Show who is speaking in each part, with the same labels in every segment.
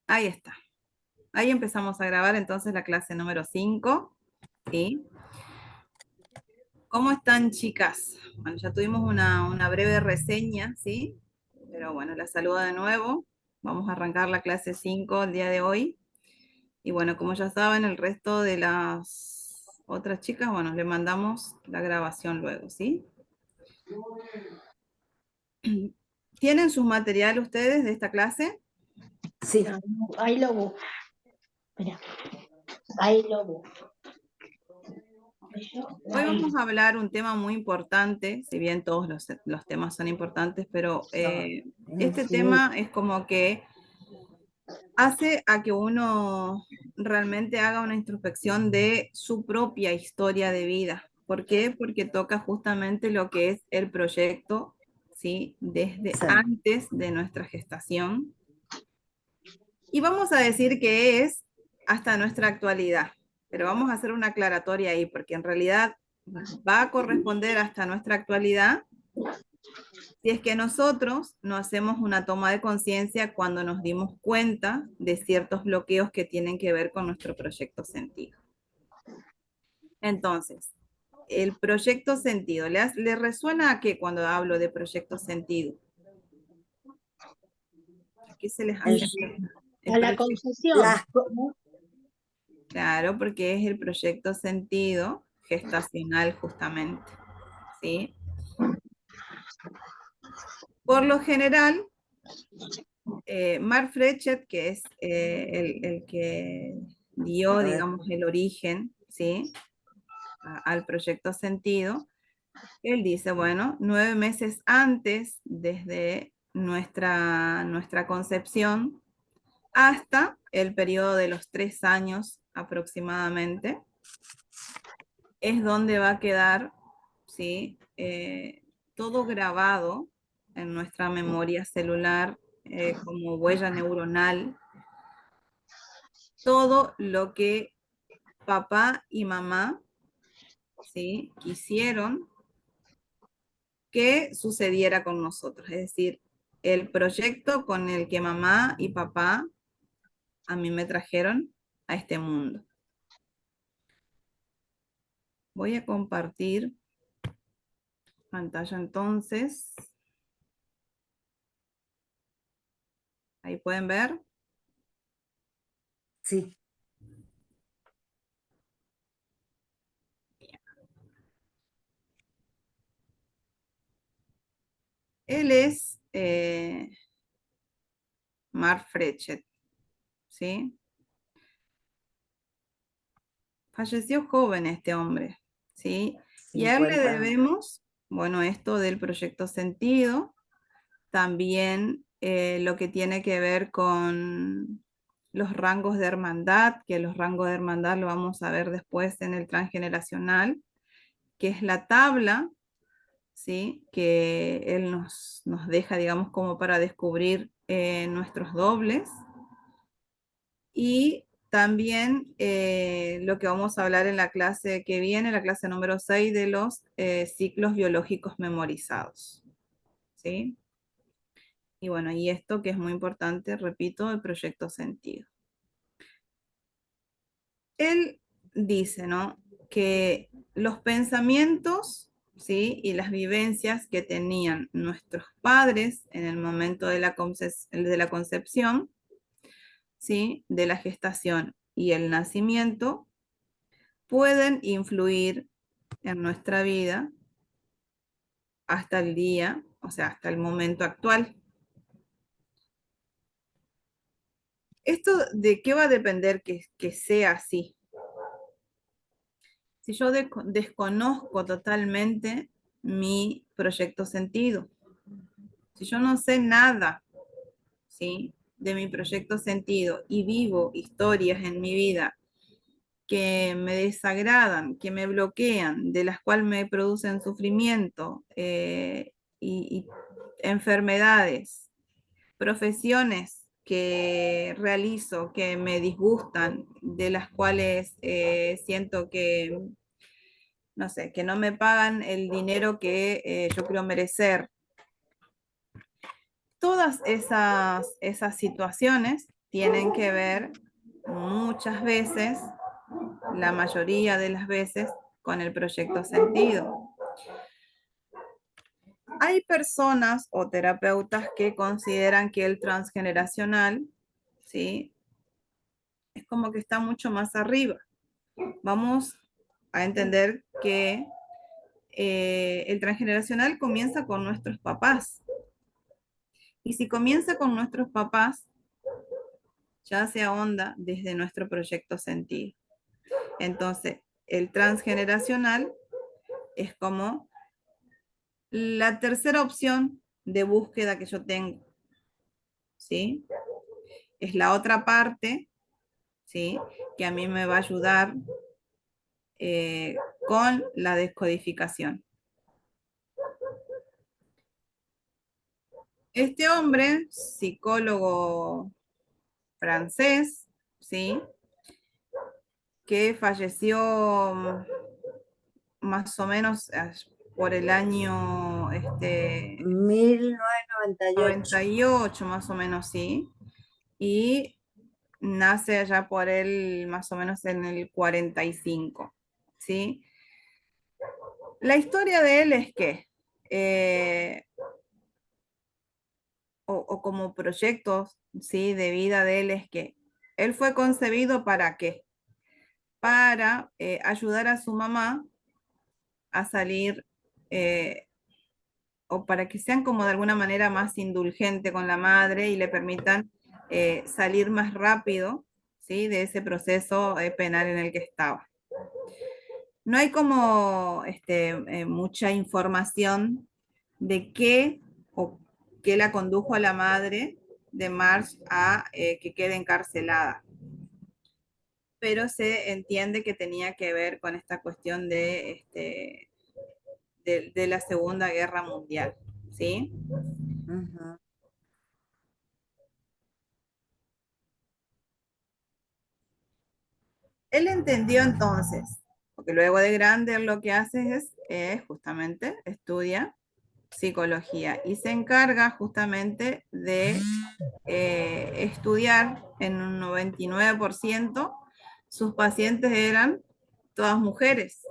Speaker 1: Ahí está. Ahí empezamos a grabar entonces la clase número 5. ¿Sí? ¿Cómo están, chicas? Bueno, ya tuvimos una breve reseña, ¿sí? Pero bueno, la saludo de nuevo. Vamos a arrancar la clase 5 el día de hoy. Y bueno, como ya saben, el resto de las otras chicas, bueno, le mandamos la grabación luego, ¿sí? ¿Tienen sus materiales ustedes de esta clase?
Speaker 2: Sí. Ahí lo busco. Mira, ahí lo busco.
Speaker 1: Hoy vamos a hablar un tema muy importante, si bien todos los temas son importantes, pero este tema es como que hace a que uno realmente haga una introspección de su propia historia de vida. ¿Por qué? Porque toca justamente lo que es el proyecto, ¿sí? Desde
Speaker 2: Sí.
Speaker 1: antes de nuestra gestación. Y vamos a decir que es hasta nuestra actualidad, pero vamos a hacer una aclaratoria ahí, porque en realidad va a corresponder hasta nuestra actualidad si es que nosotros no hacemos una toma de conciencia cuando nos dimos cuenta de ciertos bloqueos que tienen que ver con nuestro proyecto sentido. Entonces, el proyecto sentido, ¿le resuena a qué cuando hablo de proyecto sentido? ¿A qué se les hace? El
Speaker 2: A la
Speaker 1: proyecto,
Speaker 2: concesión.
Speaker 1: claro, porque es el proyecto sentido gestacional justamente, ¿sí? Por lo general, Mark Frechet, que es el que dio, digamos, el origen, ¿sí? Al proyecto Sentido, él dice, bueno, 9 meses antes, desde nuestra concepción, hasta el periodo de los 3 años aproximadamente, es donde va a quedar, ¿sí? Todo grabado en nuestra memoria celular como huella neuronal, todo lo que papá y mamá, ¿sí? Quisieron que sucediera con nosotros. Es decir, el proyecto con el que mamá y papá a mí me trajeron a este mundo. Voy a compartir pantalla entonces. Ahí pueden ver.
Speaker 2: Sí.
Speaker 1: Él es Mark Frechet, ¿sí? Falleció joven este hombre, ¿sí? Y a él le
Speaker 2: 50.
Speaker 1: debemos, bueno, esto del proyecto Sentido, también lo que tiene que ver con los rangos de hermandad, que los rangos de hermandad lo vamos a ver después en el transgeneracional, que es la tabla, ¿sí? Que él nos deja, digamos, como para descubrir nuestros dobles. Y también lo que vamos a hablar en la clase que viene, la clase número 6 de los ciclos biológicos memorizados, ¿sí? Y bueno, y esto que es muy importante, repito, el proyecto sentido. Él dice, ¿no? Que los pensamientos, ¿sí? Y las vivencias que tenían nuestros padres en el momento de la concepción, ¿sí? De la gestación y el nacimiento, pueden influir en nuestra vida hasta el día, o sea, hasta el momento actual. ¿Esto de qué va a depender que sea así? Si yo desconozco totalmente mi proyecto sentido, si yo no sé nada, ¿sí? De mi proyecto sentido y vivo historias en mi vida que me desagradan, que me bloquean, de las cuales me producen sufrimiento y enfermedades, profesiones que realizo que me disgustan, de las cuales siento que no sé, que no me pagan el dinero que yo creo merecer. Todas esas situaciones tienen que ver muchas veces, la mayoría de las veces, con el proyecto sentido. Hay personas o terapeutas que consideran que el transgeneracional, ¿sí?, es como que está mucho más arriba. Vamos a entender que el transgeneracional comienza con nuestros papás. Y si comienza con nuestros papás, ya se ahonda desde nuestro proyecto sentido. Entonces, el transgeneracional es como la tercera opción de búsqueda que yo tengo, ¿sí? Es la otra parte, ¿sí?, que a mí me va a ayudar con la descodificación. Este hombre, psicólogo francés, ¿sí?, que falleció más o menos por el año
Speaker 3: 1998.
Speaker 1: 98, más o menos, sí, y nace allá por él más o menos en el 45, ¿sí? La historia de él es que, o como proyectos, ¿sí?, de vida de él es que él fue concebido ¿para qué? Para ayudar a su mamá a salir, o para que sean como de alguna manera más indulgente con la madre y le permitan salir más rápido, ¿sí?, de ese proceso penal en el que estaba. No hay como mucha información de qué o qué la condujo a la madre de Marge a que quede encarcelada, pero se entiende que tenía que ver con esta cuestión de la Segunda Guerra Mundial, ¿sí?
Speaker 3: Ujú.
Speaker 1: Él entendió entonces, porque luego de grande él lo que hace es justamente estudia psicología y se encarga justamente de estudiar en un 99%, sus pacientes eran todas mujeres,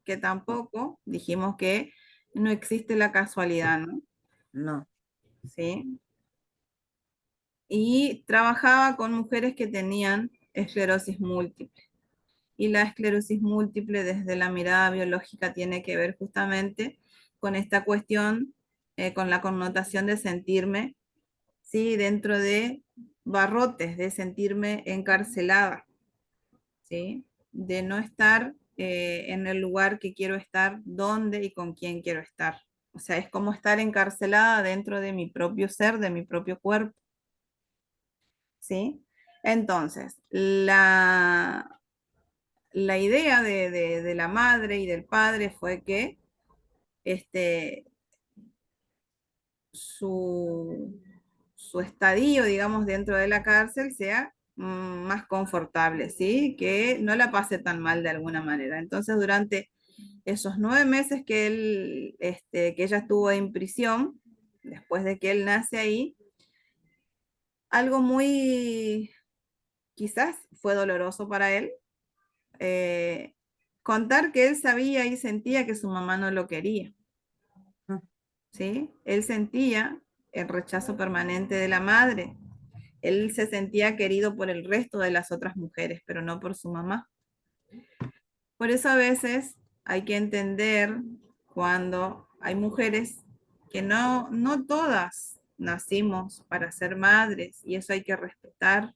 Speaker 1: que tampoco dijimos que no existe la casualidad, ¿no?
Speaker 3: No.
Speaker 1: ¿Sí? Y trabajaba con mujeres que tenían esclerosis múltiple. Y la esclerosis múltiple desde la mirada biológica tiene que ver justamente con esta cuestión, con la connotación de sentirme, ¿sí?, dentro de barrotes, de sentirme encarcelada, ¿sí?, de no estar en el lugar que quiero estar, dónde y con quién quiero estar. O sea, es como estar encarcelada dentro de mi propio ser, de mi propio cuerpo, ¿sí? Entonces, la idea de la madre y del padre fue que su, su estadio, digamos, dentro de la cárcel sea más confortable, ¿sí? Que no la pase tan mal de alguna manera. Entonces, durante esos 9 meses que ella estuvo en prisión, después de que él nace ahí, algo muy, quizás fue doloroso para él, eh, contar que él sabía y sentía que su mamá no lo quería, ¿sí? Él sentía el rechazo permanente de la madre. Él se sentía querido por el resto de las otras mujeres, pero no por su mamá. Por eso a veces hay que entender cuando hay mujeres que no todas nacimos para ser madres y eso hay que respetar,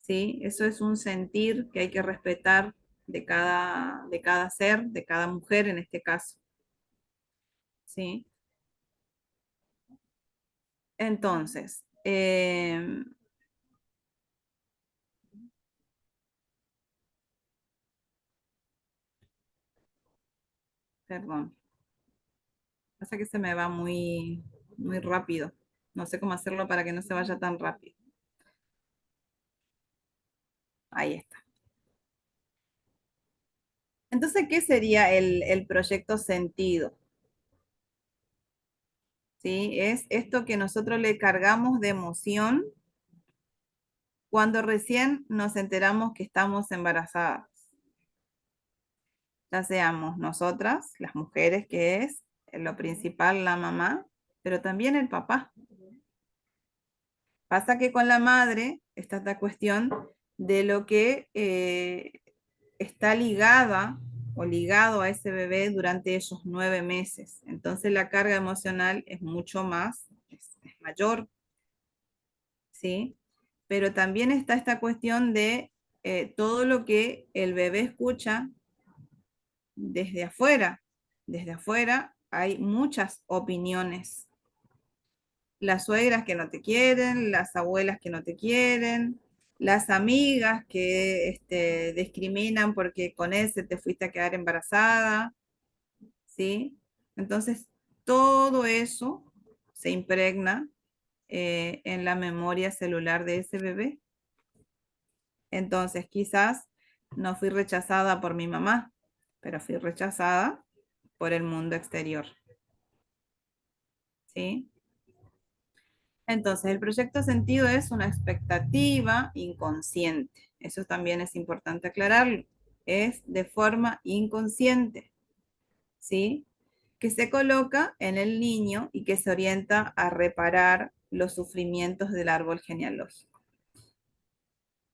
Speaker 1: ¿sí? Eso es un sentir que hay que respetar de cada ser, de cada mujer en este caso, ¿sí? Entonces, perdón, pasa que se me va muy, muy rápido. No sé cómo hacerlo para que no se vaya tan rápido. Ahí está. Entonces, ¿qué sería el proyecto sentido? ¿Sí? Es esto que nosotros le cargamos de emoción cuando recién nos enteramos que estamos embarazadas. Ya seamos nosotras, las mujeres, que es lo principal la mamá, pero también el papá. Pasa que con la madre está esta cuestión de lo que está ligada o ligado a ese bebé durante esos 9 meses. Entonces la carga emocional es mucho más, es mayor, ¿sí? Pero también está esta cuestión de todo lo que el bebé escucha desde afuera. Desde afuera hay muchas opiniones. Las suegras que no te quieren, las abuelas que no te quieren, las amigas que discriminan porque con ese te fuiste a quedar embarazada, ¿sí? Entonces, todo eso se impregna en la memoria celular de ese bebé. Entonces, quizás no fui rechazada por mi mamá, pero fui rechazada por el mundo exterior, ¿sí? Entonces, el proyecto sentido es una expectativa inconsciente. Eso también es importante aclararlo. Es de forma inconsciente, ¿sí? Que se coloca en el niño y que se orienta a reparar los sufrimientos del árbol genealógico.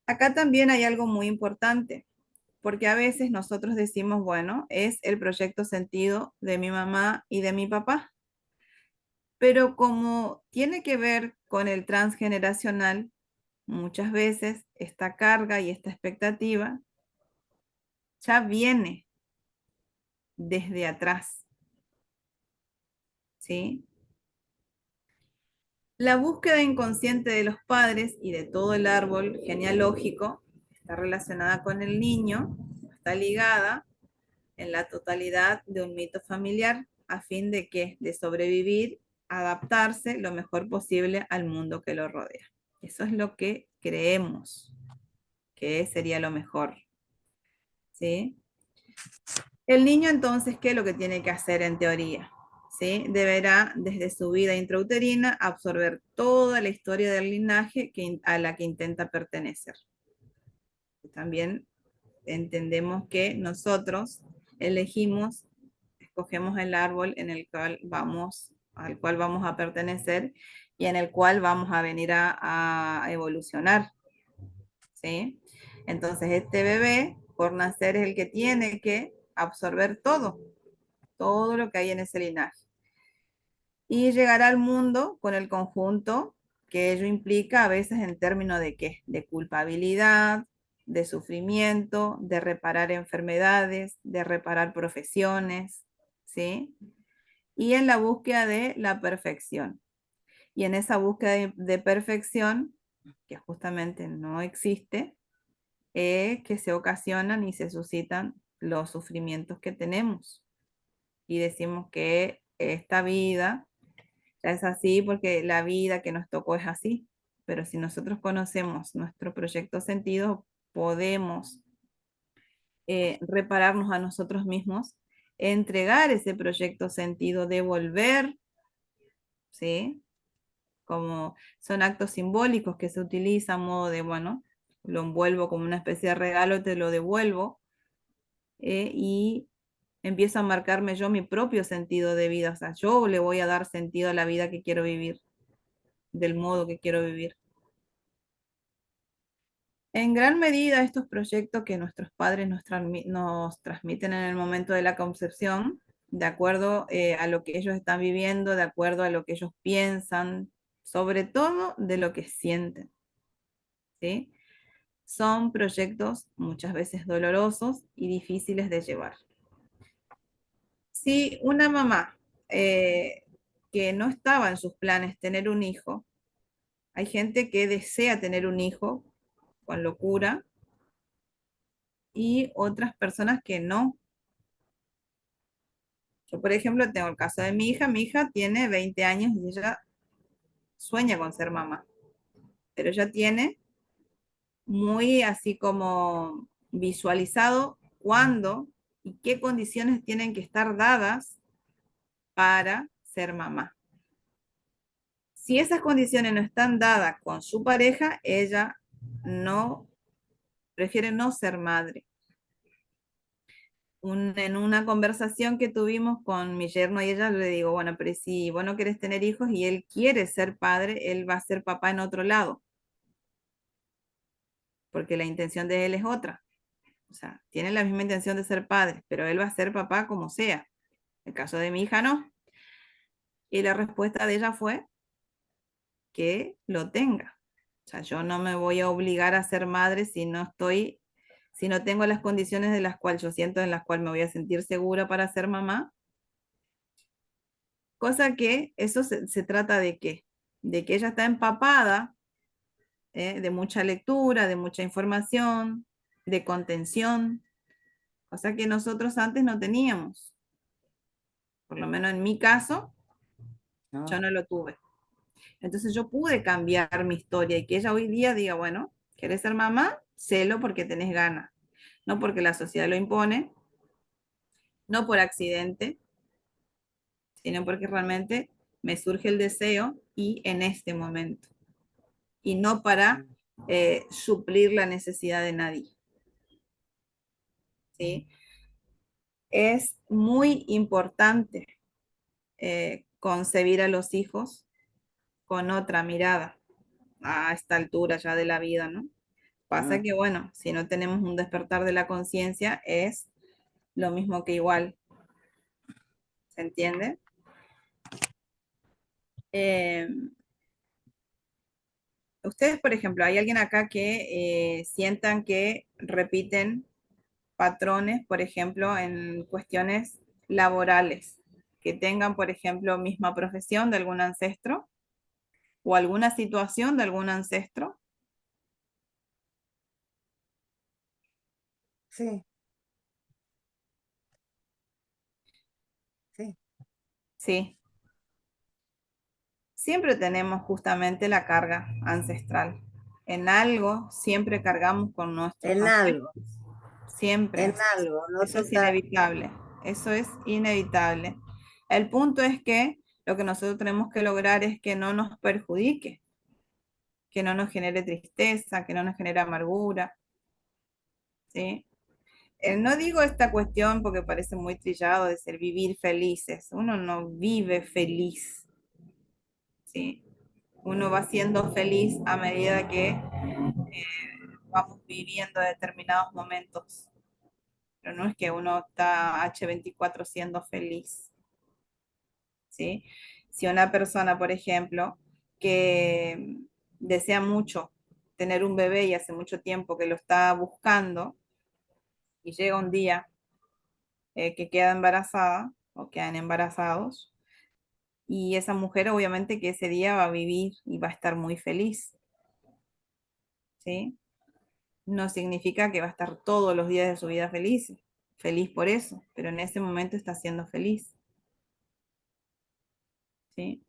Speaker 1: Acá también hay algo muy importante, porque a veces nosotros decimos, bueno, es el proyecto sentido de mi mamá y de mi papá, pero como tiene que ver con el transgeneracional, muchas veces esta carga y esta expectativa ya viene desde atrás, ¿sí? La búsqueda inconsciente de los padres y de todo el árbol genealógico está relacionada con el niño, está ligada en la totalidad de un mito familiar a fin de que de sobrevivir, adaptarse lo mejor posible al mundo que lo rodea. Eso es lo que creemos que sería lo mejor, ¿sí? El niño entonces, ¿qué es lo que tiene que hacer en teoría? ¿Sí? Deberá desde su vida intrauterina absorber toda la historia del linaje a la que intenta pertenecer. También entendemos que nosotros elegimos, escogemos el árbol en el cual al cual vamos a pertenecer y en el cual vamos a venir a evolucionar, ¿sí? Entonces este bebé, por nacer, es el que tiene que absorber todo lo que hay en ese linaje. Y llegará al mundo con el conjunto que ello implica a veces en términos de qué, de culpabilidad, de sufrimiento, de reparar enfermedades, de reparar profesiones, ¿sí? Y en la búsqueda de la perfección. Y en esa búsqueda de perfección, que justamente no existe, que se ocasionan y se suscitan los sufrimientos que tenemos. Y decimos que esta vida ya es así porque la vida que nos tocó es así. Pero si nosotros conocemos nuestro proyecto sentido, podemos repararnos a nosotros mismos, entregar ese proyecto sentido, devolver, ¿sí? Como son actos simbólicos que se utilizan, modo de, bueno, lo envuelvo como una especie de regalo, te lo devuelvo, y empiezo a marcarme yo mi propio sentido de vida. O sea, yo le voy a dar sentido a la vida que quiero vivir, del modo que quiero vivir. En gran medida, estos proyectos que nuestros padres nos transmiten en el momento de la concepción, de acuerdo a lo que ellos están viviendo, de acuerdo a lo que ellos piensan, sobre todo de lo que sienten, ¿sí? Son proyectos muchas veces dolorosos y difíciles de llevar. Si una mamá que no estaba en sus planes tener un hijo, hay gente que desea tener un hijo con locura y otras personas que no. Yo, por ejemplo, tengo el caso de mi hija tiene 20 años y ella sueña con ser mamá, pero ella tiene muy así como visualizado cuándo y qué condiciones tienen que estar dadas para ser mamá. Si esas condiciones no están dadas con su pareja, ella prefiere no ser madre. En una conversación que tuvimos con mi yerno y ella, le digo, bueno, pero si vos no querés tener hijos y él quiere ser padre, él va a ser papá en otro lado, porque la intención de él es otra. O sea, tiene la misma intención de ser padre, pero él va a ser papá como sea. En el caso de mi hija, no. Y la respuesta de ella fue que lo tenga. O sea, yo no me voy a obligar a ser madre si no tengo las condiciones de las cuales yo siento en las cuales me voy a sentir segura para ser mamá. Cosa que eso se trata de qué? De que ella está empapada, de mucha lectura, de mucha información, de contención, cosa que nosotros antes no teníamos. Por lo menos en mi caso, yo
Speaker 3: No.
Speaker 1: no lo tuve. Entonces yo pude cambiar mi historia y que ella hoy día diga, bueno, ¿quieres ser mamá? Sélo porque tenés ganas, no porque la sociedad lo impone, no por accidente, sino porque realmente me surge el deseo y en este momento, y no para suplir la necesidad de nadie. ¿Sí? Es muy importante concebir a los hijos con otra mirada a esta altura ya de la vida, ¿no? Pasa que, bueno, si no tenemos un despertar de la conciencia, es lo mismo que igual, ¿se entiende? Eh, ustedes, por ejemplo, ¿hay alguien acá que sientan que repiten patrones, por ejemplo, en cuestiones laborales, que tengan, por ejemplo, misma profesión de algún ancestro o alguna situación de algún ancestro?
Speaker 3: Sí, sí.
Speaker 1: Sí, siempre tenemos justamente la carga ancestral. En algo siempre cargamos con nuestros
Speaker 3: En algo,
Speaker 1: ancestros. Siempre.
Speaker 3: en algo, no
Speaker 1: Eso es
Speaker 3: total.
Speaker 1: inevitable. Eso es inevitable. El punto es que lo que nosotros tenemos que lograr es que no nos perjudique, que no nos genere tristeza, que no nos genere amargura, ¿sí? No digo esta cuestión porque parece muy trillado de ser vivir felices. Uno no vive feliz, ¿sí? Uno va siendo feliz a medida que vamos viviendo determinados momentos. Pero no es que uno está H24 siendo feliz, ¿sí? Si una persona, por ejemplo, que desea mucho tener un bebé y hace mucho tiempo que lo está buscando y llega un día que queda embarazada o quedan embarazados, y esa mujer obviamente que ese día va a vivir y va a estar muy feliz, ¿sí? No significa que va a estar todos los días de su vida feliz por eso, pero en ese momento está siendo feliz, ¿sí?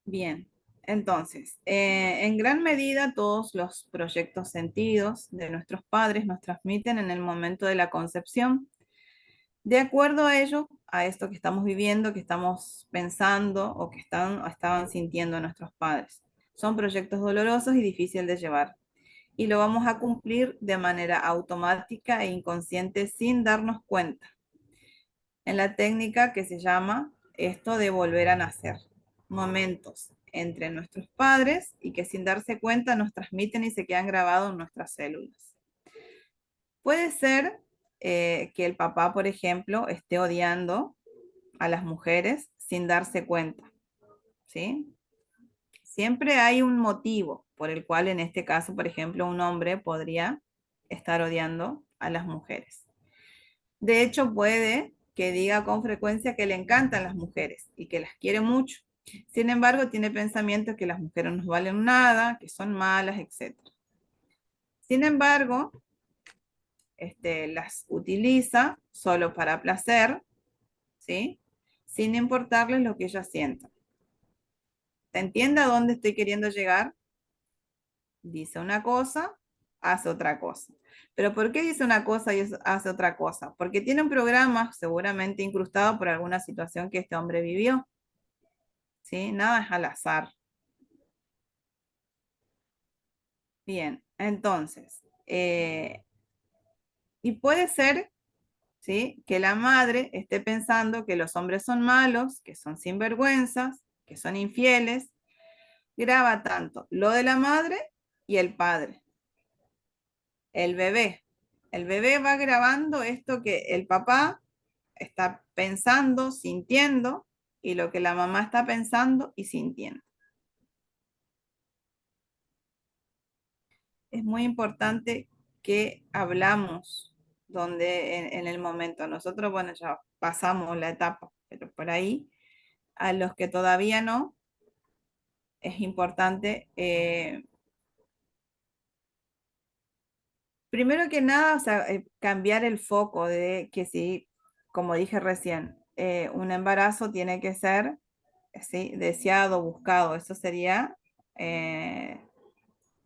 Speaker 1: Bien, entonces, en gran medida todos los proyectos sentidos de nuestros padres nos transmiten en el momento de la concepción. De acuerdo a ello, a esto que estamos viviendo, que estamos pensando o que estaban sintiendo nuestros padres. Son proyectos dolorosos y difíciles de llevar. Y lo vamos a cumplir de manera automática e inconsciente sin darnos cuenta. En la técnica que se llama esto de volver a nacer. Momentos entre nuestros padres y que sin darse cuenta nos transmiten y se quedan grabados en nuestras células. Puede ser que el papá, por ejemplo, esté odiando a las mujeres sin darse cuenta, ¿sí? Siempre hay un motivo por el cual en este caso, por ejemplo, un hombre podría estar odiando a las mujeres. De hecho, puede que diga con frecuencia que le encantan las mujeres y que las quiere mucho. Sin embargo, tiene pensamientos que las mujeres no valen nada, que son malas, etc. Sin embargo, las utiliza solo para placer, ¿sí? Sin importarles lo que ellas sientan. ¿Se entiende a dónde estoy queriendo llegar? Dice una cosa, hace otra cosa. ¿Pero por qué dice una cosa y hace otra cosa? Porque tiene un programa seguramente incrustado por alguna situación que este hombre vivió, ¿sí? Nada es al azar. Bien, entonces, y puede ser, ¿sí?, que la madre esté pensando que los hombres son malos, que son sinvergüenzas, que son infieles. Graba tanto lo de la madre y el padre. El bebé. El bebé va grabando esto que el papá está pensando, sintiendo, y lo que la mamá está pensando y sintiendo. Es muy importante que hablamos donde en el momento. Nosotros, bueno, ya pasamos la etapa, pero por ahí, a los que todavía no, es importante, primero que nada, o sea, cambiar el foco de que sí, como dije recién, un embarazo tiene que ser, sí, deseado, buscado. Eso sería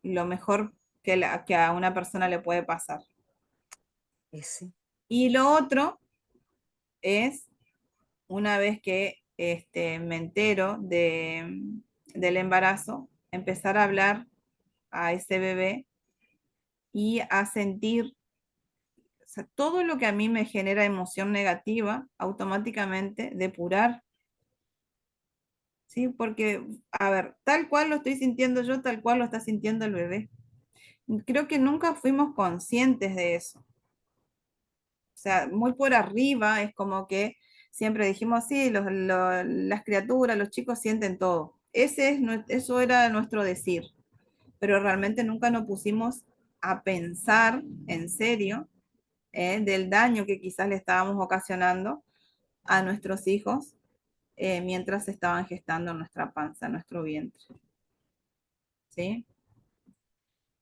Speaker 1: lo mejor que a una persona le puede pasar.
Speaker 3: Sí.
Speaker 1: Y lo otro es, una vez que me entero del embarazo, empezar a hablar a ese bebé y a sentir, o sea, todo lo que a mí me genera emoción negativa, automáticamente depurar, ¿sí? Porque, a ver, tal cual lo estoy sintiendo yo, tal cual lo está sintiendo el bebé. Creo que nunca fuimos conscientes de eso. O sea, muy por arriba es como que siempre dijimos, sí, las criaturas, los chicos sienten todo. Eso era nuestro decir, pero realmente nunca nos pusimos a pensar en serio del daño que quizás le estábamos ocasionando a nuestros hijos mientras estaban gestando en nuestra panza, en nuestro vientre. ¿Sí?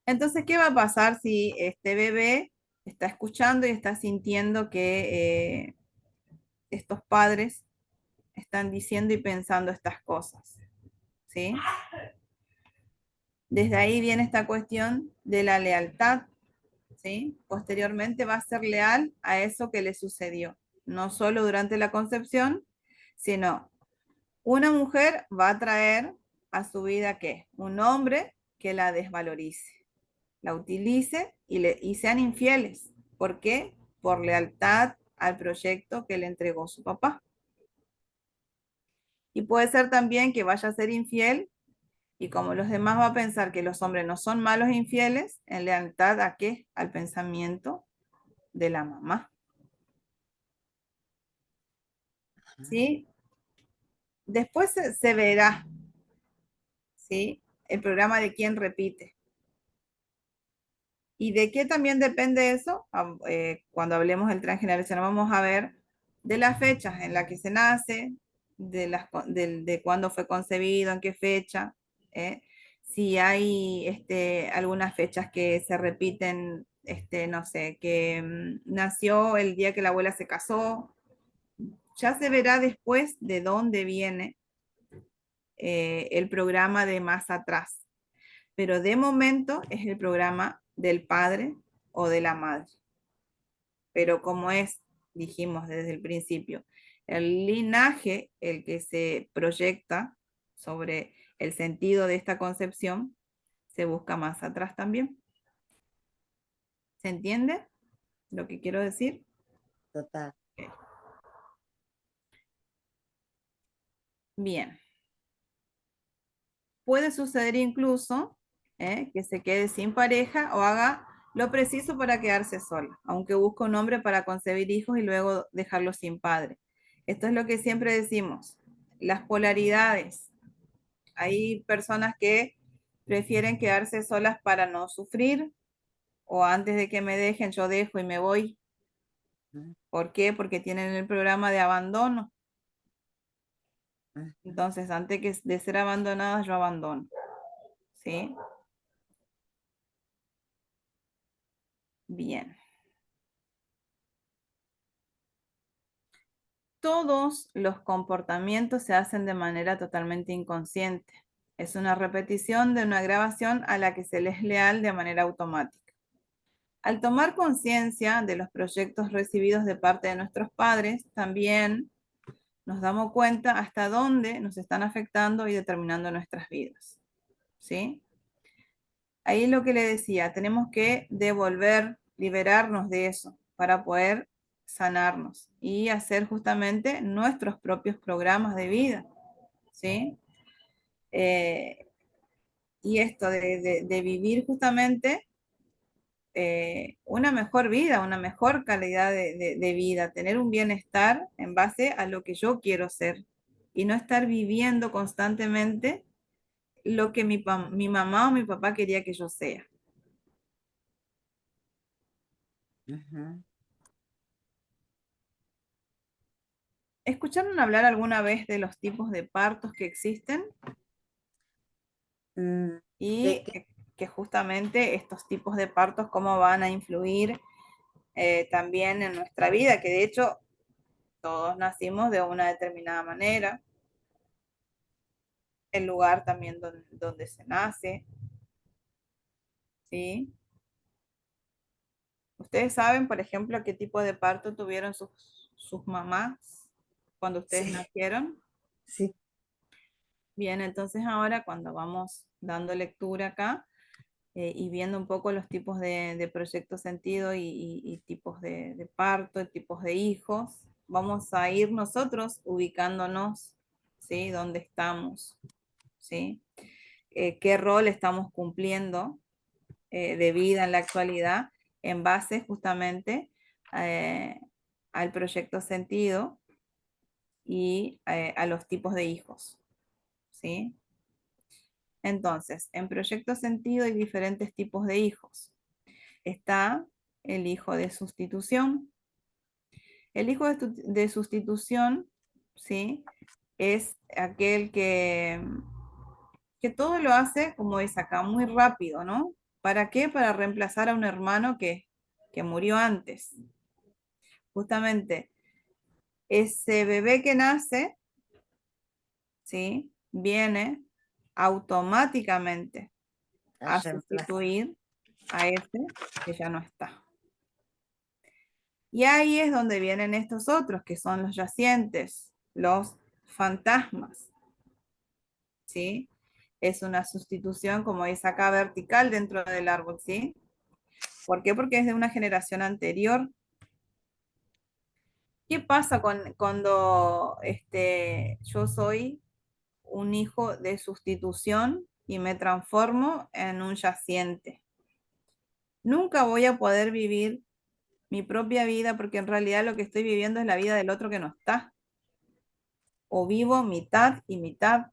Speaker 1: Entonces, ¿qué va a pasar si este bebé está escuchando y está sintiendo que estos padres están diciendo y pensando estas cosas? ¿Sí? Desde ahí viene esta cuestión de la lealtad. ¿Sí? Posteriormente va a ser leal a eso que le sucedió, no solo durante la concepción, sino una mujer va a traer a su vida ¿qué? Un hombre que la desvalorice, la utilice y sean infieles. ¿Por qué? Por lealtad al proyecto que le entregó su papá. Y puede ser también que vaya a ser infiel y como los demás va a pensar que los hombres no son malos e infieles, en lealtad a qué? Al pensamiento de la mamá. ¿Sí? Después se verá, ¿sí? El programa de quién repite. ¿Y de qué también depende eso? Cuando hablemos del transgeneracional vamos a ver de las fechas en las que se nace, de cuándo fue concebido, en qué fecha, si hay algunas fechas que se repiten, no sé, que nació el día que la abuela se casó, ya se verá después de dónde viene el programa de más atrás. Pero de momento es el programa del padre o de la madre. Pero como dijimos desde el principio, el linaje, el que se proyecta sobre el sentido de esta concepción, se busca más atrás también. ¿Se entiende lo que quiero decir?
Speaker 3: Total.
Speaker 1: Bien. Puede suceder incluso que se quede sin pareja o haga lo preciso para quedarse sola, aunque busque un hombre para concebir hijos y luego dejarlos sin padre. Esto es lo que siempre decimos, las polaridades. Hay personas que prefieren quedarse solas para no sufrir o antes de que me dejen yo dejo y me voy. ¿Por qué? Porque tienen el programa de abandono. Entonces, antes de ser abandonadas, yo abandono. ¿Sí? Bien. Todos los comportamientos se hacen de manera totalmente inconsciente. Es una repetición de una grabación a la que se les es leal de manera automática. Al tomar conciencia de los proyectos recibidos de parte de nuestros padres, también nos damos cuenta hasta dónde nos están afectando y determinando nuestras vidas. ¿Sí? ahí lo que le decía, tenemos que devolver, liberarnos de eso para poder sanarnos y hacer justamente nuestros propios programas de vida, ¿sí? Eh, y esto de vivir justamente una mejor vida, una mejor calidad de vida, tener un bienestar en base a lo que yo quiero ser y no estar viviendo constantemente lo que mi mamá o mi papá quería que yo sea.
Speaker 3: Ujú.
Speaker 1: ¿Escucharon hablar alguna vez de los tipos de partos que existen?
Speaker 3: Mm, ¿De
Speaker 1: Y
Speaker 3: qué?
Speaker 1: que justamente estos tipos de partos, cómo van a influir también en nuestra vida, que de hecho todos nacimos de una determinada manera, el lugar también donde se nace, ¿sí? ¿Ustedes saben, por ejemplo, qué tipo de parto tuvieron sus mamás cuando ustedes
Speaker 3: Sí,
Speaker 1: nacieron?
Speaker 3: sí,
Speaker 1: Bien, entonces ahora cuando vamos dando lectura acá y viendo un poco los tipos de proyecto sentido y tipos de parto, y tipos de hijos, vamos a ir nosotros ubicándonos, ¿sí? ¿Dónde estamos? ¿Sí? ¿Qué rol estamos cumpliendo de vida en la actualidad en base justamente eh, al proyecto sentido y a los tipos de hijos? ¿Sí? Entonces, en proyecto sentido hay diferentes tipos de hijos. Está el hijo de sustitución. El hijo de sustitución, ¿sí? Es aquel que todo lo hace, como es acá, muy rápido, ¿no? ¿Para qué? Para reemplazar a un hermano que murió antes. Justamente, ese bebé que nace, ¿sí? Viene automáticamente
Speaker 3: a
Speaker 1: a
Speaker 3: reemplazar.
Speaker 1: sustituir a ese que ya no está. Y ahí es donde vienen estos otros, que son los yacientes, los fantasmas, ¿sí? Es una sustitución, como dice acá, vertical dentro del árbol, ¿sí? ¿Por qué? Porque es de una generación anterior. ¿Qué pasa cuando yo soy un hijo de sustitución y me transformo en un yaciente? Nunca voy a poder vivir mi propia vida porque en realidad lo que estoy viviendo es la vida del otro que no está. O vivo mitad y mitad.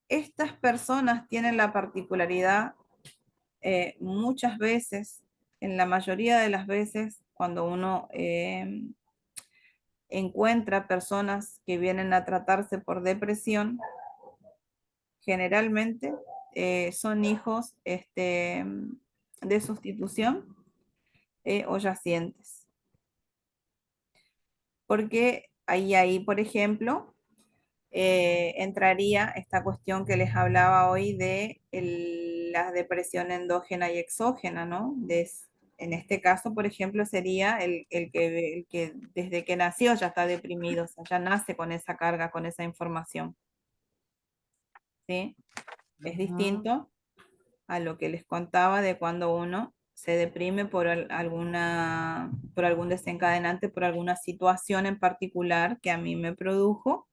Speaker 1: Estas personas tienen la particularidad muchas veces, en la mayoría de las veces, cuando uno encuentra personas que vienen a tratarse por depresión, generalmente son hijos de sustitución o yacientes. Porque ahí, por ejemplo, entraría esta cuestión que les hablaba hoy de la depresión endógena y exógena, ¿no? En este caso, por ejemplo, sería el que desde que nació ya está deprimido, o sea, ya nace con esa carga, con esa información, ¿sí? Es
Speaker 3: Ujú.
Speaker 1: distinto a lo que les contaba de cuando uno se deprime por algún desencadenante, por alguna situación en particular que a mí me produjo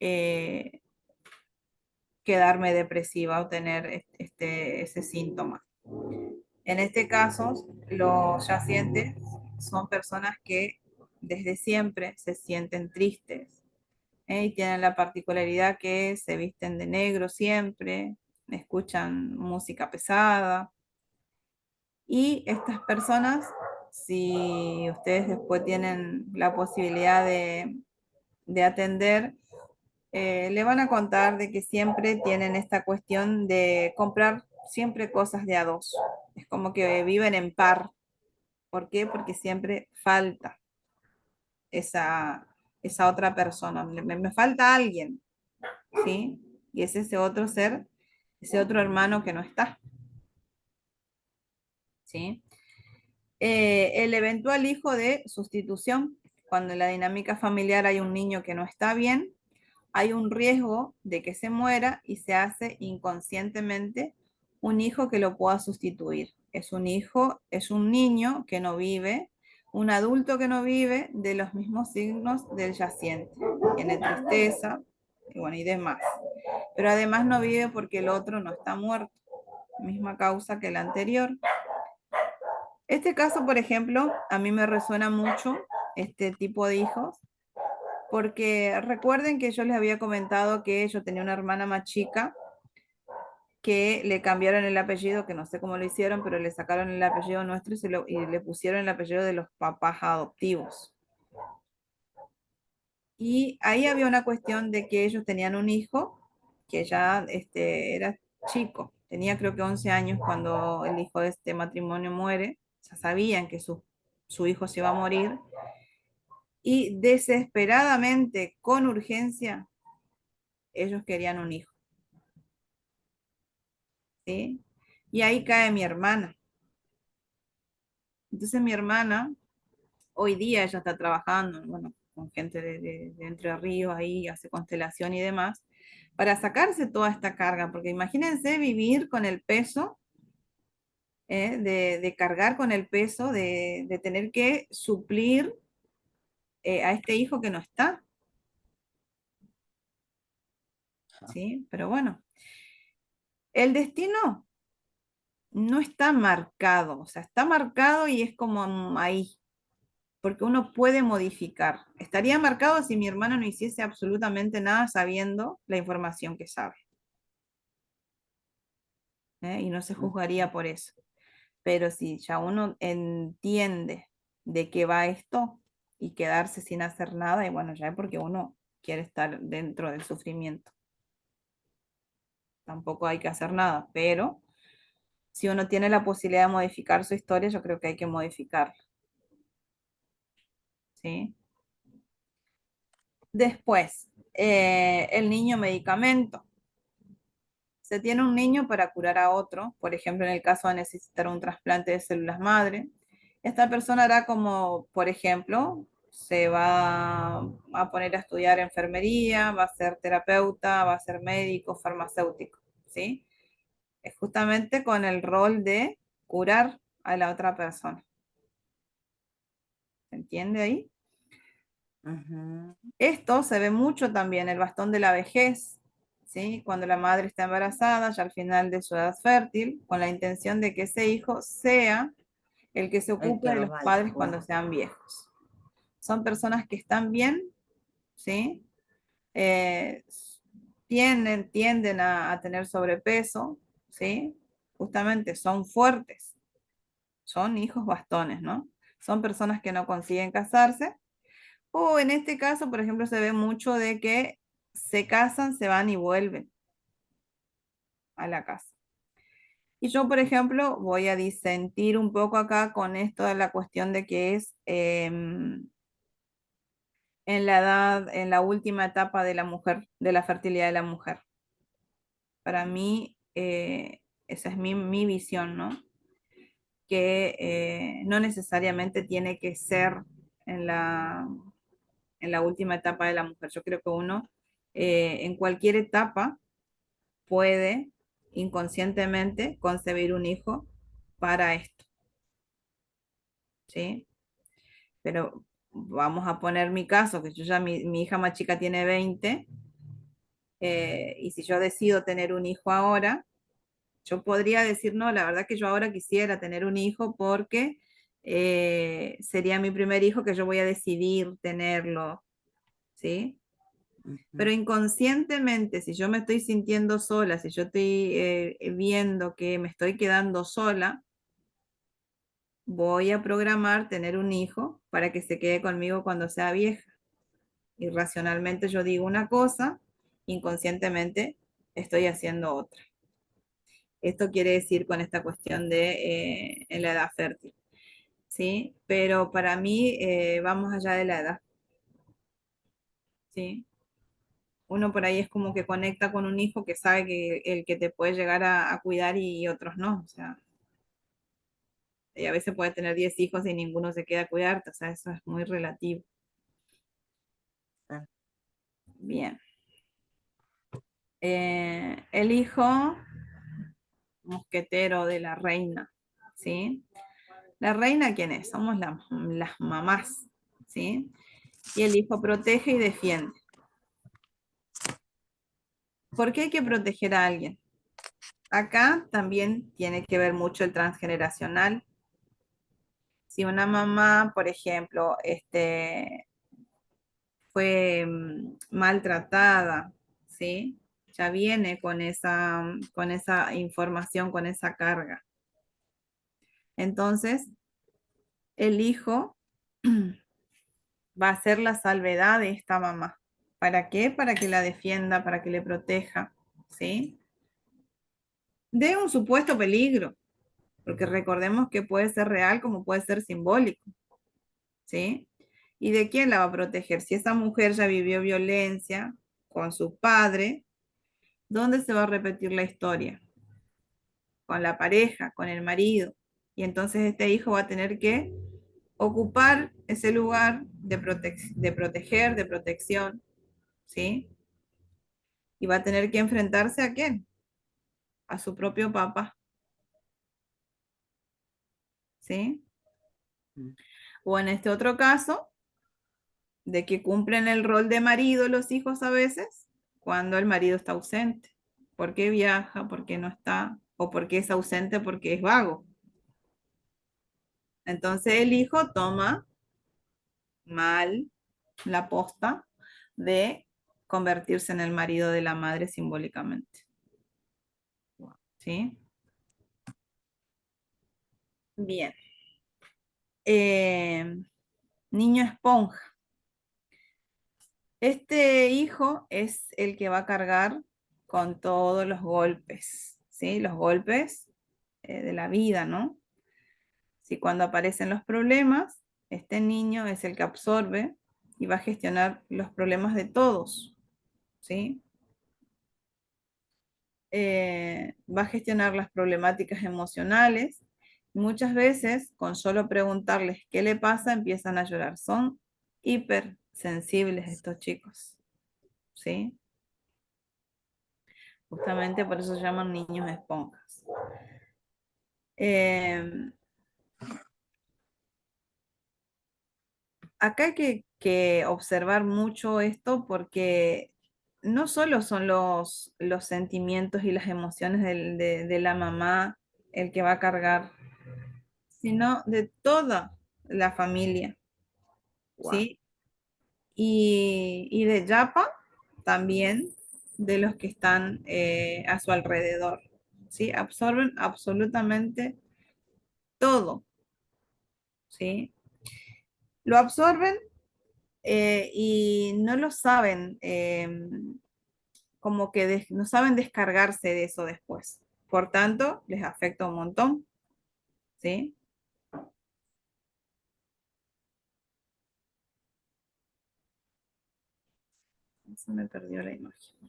Speaker 1: eh, quedarme depresiva o tener ese síntoma. En este caso, los yacientes son personas que desde siempre se sienten tristes y tienen la particularidad que se visten de negro siempre, escuchan música pesada y estas personas, si ustedes después tienen la posibilidad de atender, le van a contar de que siempre tienen esta cuestión de comprar siempre cosas de a dos. Es como que viven en par. ¿Por qué? Porque siempre falta esa, esa otra persona. Me falta alguien, ¿sí? Y es ese otro ser, ese otro hermano que no está, ¿sí? El eventual hijo de sustitución, cuando en la dinámica familiar hay un niño que no está bien, hay un riesgo de que se muera y se hace inconscientemente un hijo que lo pueda sustituir. Es un hijo, es un niño que no vive, un adulto que no vive de los mismos signos del yaciente. Tiene tristeza y bueno, y demás. Pero además no vive porque el otro no está muerto, misma causa que el anterior. Este caso, por ejemplo, a mí me resuena mucho este tipo de hijos, porque recuerden que yo les había comentado que yo tenía una hermana más chica que le cambiaron el apellido, que no sé cómo lo hicieron, pero le sacaron el apellido nuestro y le pusieron el apellido de los papás adoptivos. Y ahí había una cuestión de que ellos tenían un hijo que ya era chico, tenía creo que 11 años cuando el hijo de este matrimonio muere, ya sabían que su hijo se iba a morir y desesperadamente, con urgencia, ellos querían un hijo, ¿sí? Y ahí cae mi hermana. Entonces mi hermana, hoy día ella está trabajando, bueno, con gente de Entre Ríos ahí, hace constelación y demás, para sacarse toda esta carga, porque imagínense vivir con el peso, de cargar con el peso, de tener que suplir a este hijo que no está, ¿sí? Pero bueno, el destino no está marcado, o sea, está marcado y es como ahí, porque uno puede modificar. Estaría marcado si mi hermano no hiciese absolutamente nada sabiendo la información que sabe, ¿eh? Y no se juzgaría por eso. Pero si ya uno entiende de qué va esto y quedarse sin hacer nada, y bueno, ya es porque uno quiere estar dentro del sufrimiento. Tampoco hay que hacer nada, pero si uno tiene la posibilidad de modificar su historia, yo creo que hay que modificarla, ¿sí? Después, el niño medicamento. Se tiene un niño para curar a otro, por ejemplo, en el caso de necesitar un trasplante de células madre. Esta persona hará como, por ejemplo, se va a poner a estudiar enfermería, va a ser terapeuta, va a ser médico, farmacéutico, ¿sí? Es justamente con el rol de curar a la otra persona. ¿Se entiende ahí?
Speaker 3: Ujú.
Speaker 1: Esto se ve mucho también, el bastón de la vejez, ¿sí? Cuando la madre está embarazada, ya al final de su edad fértil, con la intención de que ese hijo sea el que se
Speaker 3: El
Speaker 1: ocupe
Speaker 3: que
Speaker 1: de
Speaker 3: lo
Speaker 1: los
Speaker 3: va a
Speaker 1: padres
Speaker 3: cuidar.
Speaker 1: cuando sean viejos. Son personas que están bien, ¿sí? Eh, tienden a tener sobrepeso, ¿sí? Justamente son fuertes, son hijos bastones, ¿no? Son personas que no consiguen casarse. O en este caso, por ejemplo, se ve mucho de que se casan, se van y vuelven a la casa. Y yo, por ejemplo, voy a disentir un poco acá con esto de la cuestión de que es en la edad, en la última etapa de la mujer, de la fertilidad de la mujer. Para mí, esa es mi visión, ¿no? Que no necesariamente tiene que ser en en la última etapa de la mujer. Yo creo que uno en cualquier etapa puede inconscientemente concebir un hijo para esto, ¿sí? Pero vamos a poner mi caso, que yo ya mi hija más chica tiene 20, y si yo decido tener un hijo ahora, yo podría decir, no, la verdad que yo ahora quisiera tener un hijo porque sería mi primer hijo que yo voy a decidir tenerlo, ¿sí? Pero
Speaker 3: Ujú.
Speaker 1: inconscientemente, si yo me estoy sintiendo sola, si yo estoy viendo que me estoy quedando sola, voy a programar tener un hijo para que se quede conmigo cuando sea vieja. Y racionalmente yo digo una cosa, inconscientemente estoy haciendo otra. Esto quiere decir con esta cuestión de en la edad fértil, ¿sí? Pero para mí va más allá de la edad, ¿sí? Uno por ahí es como que conecta con un hijo que sabe que el que te puede llegar a cuidar y otros no, o sea, y a veces puede tener 10 hijos y ninguno se queda a cuidarte, o sea, eso es muy relativo.
Speaker 3: Ah,
Speaker 1: Bien. el hijo mosquetero de la reina, ¿sí? La reina, ¿quién es? Somos las mamás, ¿sí? Y el hijo protege y defiende. ¿Por qué hay que proteger a alguien? Acá también tiene que ver mucho el transgeneracional. Si una mamá, por ejemplo, fue maltratada, ¿sí? Ya viene con esa información, con esa carga. Entonces, el hijo va a ser la salvedad de esta mamá. ¿Para qué? Para que la defienda, para que le proteja, ¿sí? De un supuesto peligro, porque recordemos que puede ser real como puede ser simbólico, ¿sí? ¿Y de quién la va a proteger? Si esa mujer ya vivió violencia con su padre, ¿dónde se va a repetir la historia? Con la pareja, con el marido. Y entonces este hijo va a tener que ocupar ese lugar de proteger, de protección, ¿sí? Y va a tener que enfrentarse ¿a quién? A su propio papá, ¿sí?
Speaker 3: Mm.
Speaker 1: O en este otro caso, de que cumplen el rol de marido los hijos a veces, cuando el marido está ausente. ¿Por qué viaja? ¿Por qué no está? ¿O por qué es ausente? Porque es vago. Entonces el hijo toma mal la posta de convertirse en el marido de la madre simbólicamente. ¿Sí? Bien. Eh, niño esponja. Este hijo es el que va a cargar con todos los golpes, ¿sí? Los golpes de la vida, ¿no? Si cuando aparecen los problemas, este niño es el que absorbe y va a gestionar los problemas de todos, ¿sí? Va a gestionar las problemáticas emocionales. Muchas veces, con solo preguntarles qué le pasa, empiezan a llorar. Son hipersensibles estos chicos, ¿sí? Justamente por eso se llaman niños esponjas. Eh, acá hay que observar mucho esto porque no solo son los sentimientos y las emociones de la mamá el que va a cargar, sino de toda la familia,
Speaker 3: Wow.
Speaker 1: ¿sí? Y de Yapa también de los que están a su alrededor, ¿sí? Absorben absolutamente todo, ¿sí? Lo absorben y no lo saben, como que no saben descargarse de eso después. Por tanto, les afecta un montón, ¿sí? Se me perdió la imagen.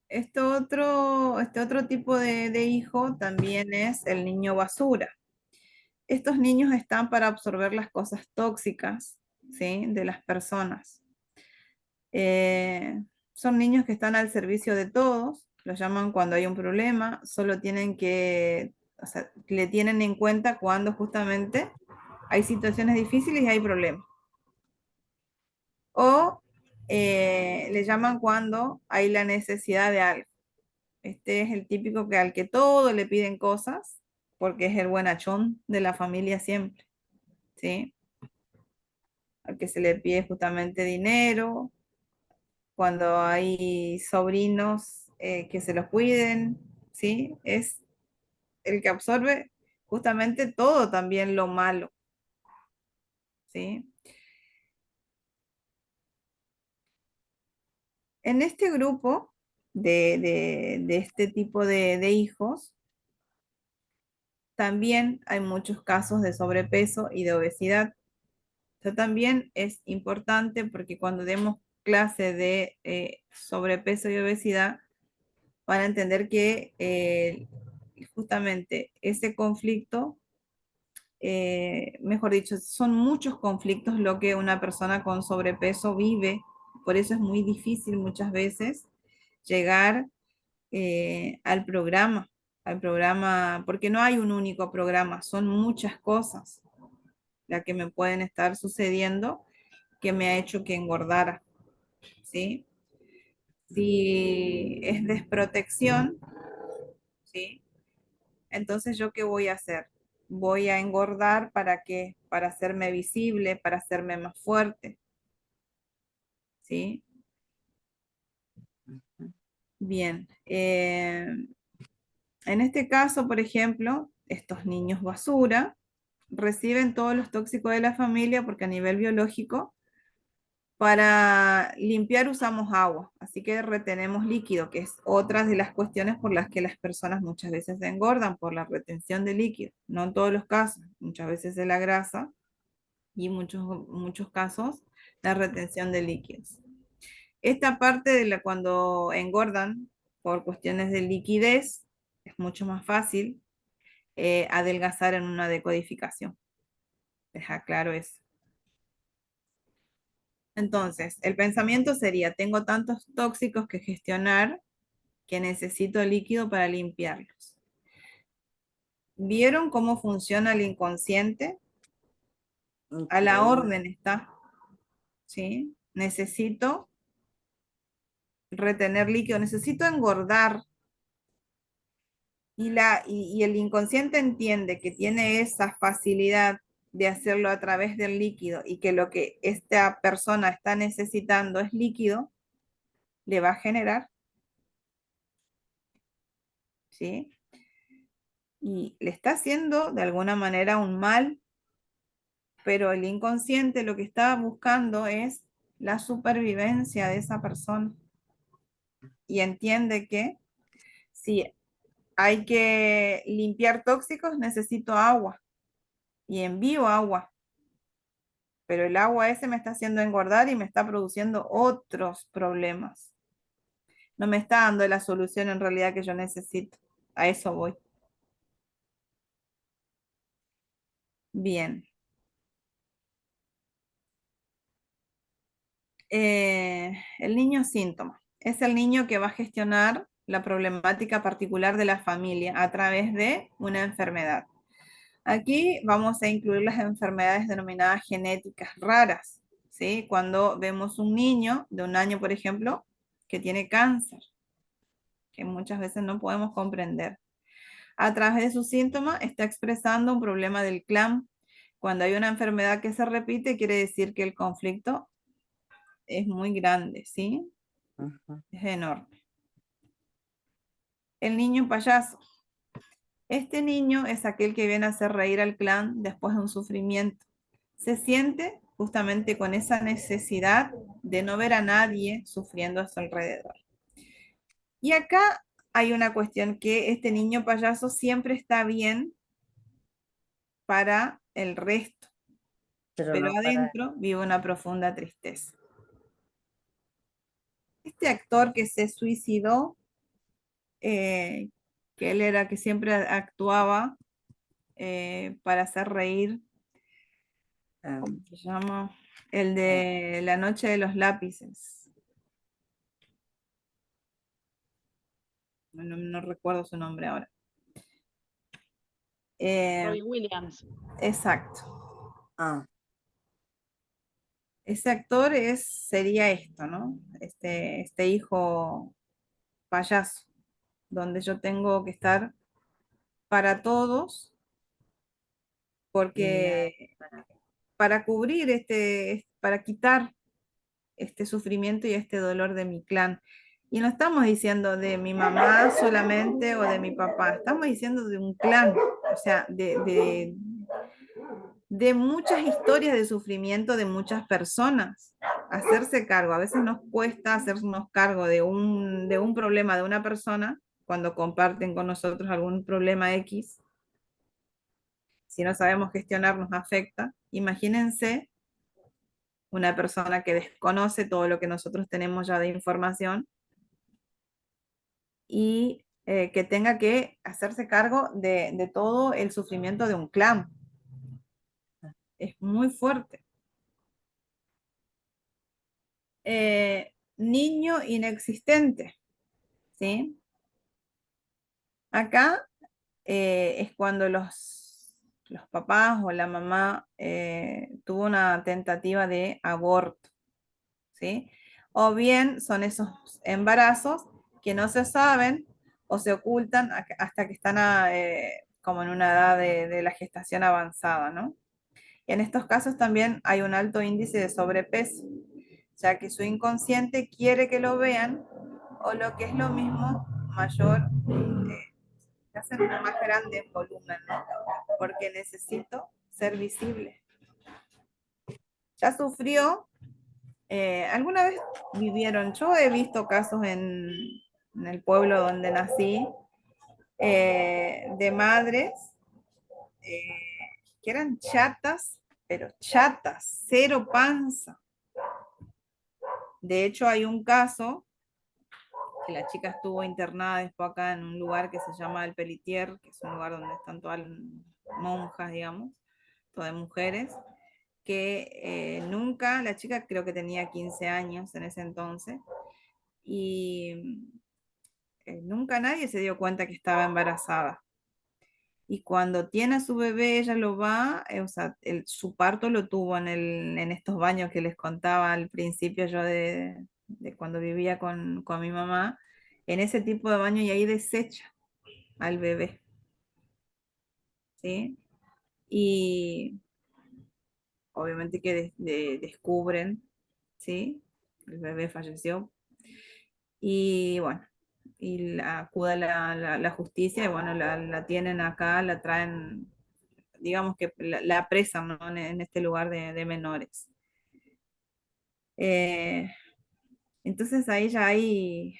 Speaker 1: Este otro tipo de hijo también es el niño basura. Estos niños están para absorber las cosas tóxicas, ¿sí? De las personas. Eh, son niños que están al servicio de todos, los llaman cuando hay un problema, solo tienen que, o sea, le tienen en cuenta cuando justamente hay situaciones difíciles y hay problemas. O le llaman cuando hay la necesidad de algo. Este es el típico que al que todo le piden cosas, porque es el buenachón de la familia siempre, ¿sí? Al que se le pide justamente dinero, cuando hay sobrinos que se los cuiden, ¿sí? Es el que absorbe justamente todo también lo malo, ¿sí? En este grupo de este tipo de hijos, también hay muchos casos de sobrepeso y de obesidad. Esto también es importante porque cuando demos clase de sobrepeso y obesidad, van a entender que justamente ese conflicto mejor dicho, son muchos conflictos lo que una persona con sobrepeso vive, por eso es muy difícil muchas veces llegar al programa, porque no hay un único programa, son muchas cosas las que me pueden estar sucediendo que me ha hecho que engordara, ¿sí? Si es desprotección, ¿sí? Entonces, ¿yo qué voy a hacer? Voy a engordar ¿para qué? Para hacerme visible, para hacerme más fuerte, ¿sí? Bien. En este caso, por ejemplo, estos niños basura reciben todos los tóxicos de la familia porque a nivel biológico, para limpiar usamos agua, así que retenemos líquido, que es otra de las cuestiones por las que las personas muchas veces se engordan, por la retención de líquido. No en todos los casos, muchas veces de la grasa y muchos casos la retención de líquidos. Esta parte de la cuando engordan por cuestiones de liquidez es mucho más fácil adelgazar en una decodificación. Deja claro eso. Entonces, el pensamiento sería, tengo tantos tóxicos que gestionar que necesito líquido para limpiarlos. ¿Vieron cómo funciona el inconsciente? A la
Speaker 3: Increíble.
Speaker 1: orden está, ¿sí? Necesito retener líquido, necesito engordar. Y el inconsciente entiende que tiene esa facilidad de hacerlo a través del líquido y que lo que esta persona está necesitando es líquido, le va a generar, ¿sí? Y le está haciendo de alguna manera un mal, pero el inconsciente lo que está buscando es la supervivencia de esa persona y entiende que si hay que limpiar tóxicos, necesito agua y envío agua, pero el agua ese me está haciendo engordar y me está produciendo otros problemas. No me está dando la solución en realidad que yo necesito. A eso voy. Bien. El niño síntoma. Es el niño que va a gestionar la problemática particular de la familia a través de una enfermedad. Aquí vamos a incluir las enfermedades denominadas genéticas raras, ¿sí? Cuando vemos un niño de 1 año, por ejemplo, que tiene cáncer, que muchas veces no podemos comprender. A través de sus síntomas está expresando un problema del clan. Cuando hay una enfermedad que se repite, quiere decir que el conflicto es muy grande, ¿sí?
Speaker 3: Ujú.
Speaker 1: Es enorme. El niño payaso. Este niño es aquel que viene a hacer reír al clan después de un sufrimiento. Se siente justamente con esa necesidad de no ver a nadie sufriendo a su alrededor. Y acá hay una cuestión que este niño payaso siempre está bien para el resto,
Speaker 3: Pero
Speaker 1: pero
Speaker 3: no para...
Speaker 1: adentro vive una profunda tristeza. Este actor que se suicidó, que él era que siempre actuaba para hacer reír, ¿cómo
Speaker 3: em,
Speaker 1: se llama? El
Speaker 3: eh,
Speaker 1: de La noche de los lápices. No recuerdo su nombre ahora. Eh,
Speaker 4: Robbie Williams.
Speaker 1: exacto.
Speaker 3: ah,
Speaker 1: Ese actor sería esto, ¿no? Este hijo payaso, donde yo tengo que estar para todos,
Speaker 3: mira,
Speaker 1: porque para cubrir para quitar este sufrimiento y este dolor de mi clan. Y no estamos diciendo de mi mamá solamente o de mi papá, estamos diciendo de un clan, o sea, de muchas historias de sufrimiento de muchas personas. Hacerse cargo, a veces nos cuesta hacernos cargo de un problema de una persona cuando comparten con nosotros algún problema X. Si no sabemos gestionar, nos afecta. Imagínense una persona que desconoce todo lo que nosotros tenemos ya de información y que tenga que hacerse cargo de todo el sufrimiento de un clan. Es muy fuerte. Niño inexistente, ¿sí? Acá es cuando los papás o la mamá tuvo una tentativa de aborto, ¿sí? O bien son esos embarazos que no se saben o se ocultan hasta que están como en una edad de la gestación avanzada, ¿no? Y en estos casos también hay un alto índice de sobrepeso, ya que su inconsciente quiere que lo vean o lo que es lo mismo, mayor, se hacen más grande en volumen, ¿no? Porque necesito ser visible. Ya sufrió, alguna vez vivieron, yo he visto casos en el pueblo donde nací, de madres que eran chatas, pero chatas, cero panza. De hecho, hay un caso que la chica estuvo internada después acá en un lugar que se llama El Pelitier, que es un lugar donde están todas monjas, digamos, todas mujeres, que nunca, la chica creo que tenía 15 años en ese entonces, y nunca nadie se dio cuenta que estaba embarazada. Y cuando tiene a su bebé, ella lo va, o sea, su parto lo tuvo en estos baños que les contaba al principio yo de cuando vivía con mi mamá, en ese tipo de baño y ahí desecha al bebé, ¿sí? Y obviamente que descubren, ¿sí? El bebé falleció y bueno, y acude la justicia y bueno, la tienen acá, la traen, digamos que la apresan, ¿no? En este lugar de menores. Eh, entonces ahí ya hay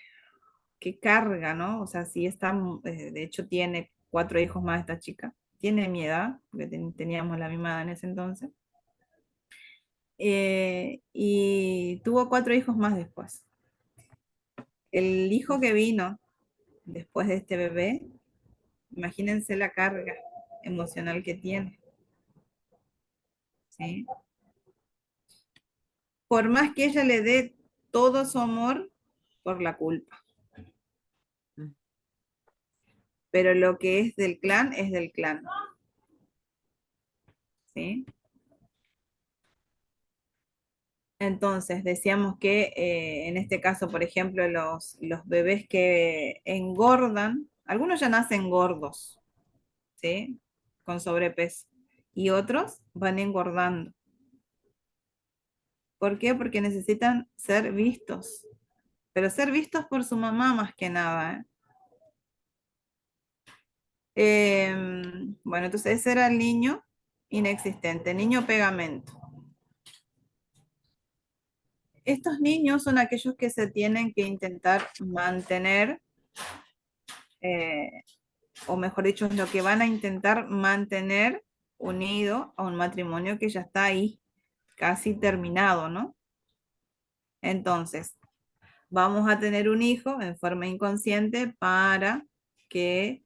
Speaker 1: que carga, ¿no? O sea, si está, de hecho tiene 4 hijos más esta chica, tiene mi edad, porque teníamos la misma edad en ese entonces, y tuvo 4 hijos más después. El hijo que vino después de este bebé, imagínense la carga emocional que tiene, ¿sí? Por más que ella le dé todo su amor por la culpa.
Speaker 3: mm,
Speaker 1: Pero lo que es del clan es del clan, ¿sí? Entonces, decíamos que en este caso, por ejemplo, los bebés que engordan, algunos ya nacen gordos, ¿sí? Con sobrepeso, y otros van engordando. ¿Por qué? Porque necesitan ser vistos, pero ser vistos por su mamá más que nada, ¿eh? Bueno, entonces ese era el niño inexistente, niño pegamento. Estos niños son aquellos que se tienen que intentar mantener, eh, o mejor dicho, es lo que van a intentar mantener unido a un matrimonio que ya está ahí, casi terminado, ¿no? Entonces, vamos a tener un hijo en forma inconsciente para que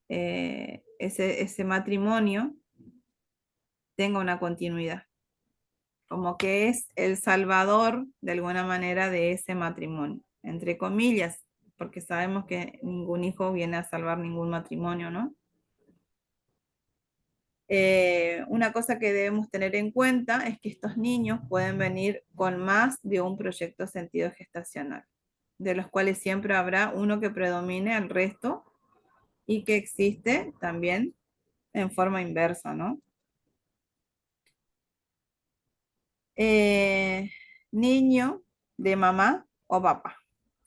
Speaker 1: ese matrimonio tenga una continuidad, como que es el salvador de alguna manera de ese matrimonio, entre comillas, porque sabemos que ningún hijo viene a salvar ningún matrimonio, ¿no? Una cosa que debemos tener en cuenta es que estos niños pueden venir con más de un proyecto sentido gestacional, de los cuales siempre habrá uno que predomine al resto y que existe también en forma inversa, ¿no? Eh, Niño de mamá o papá,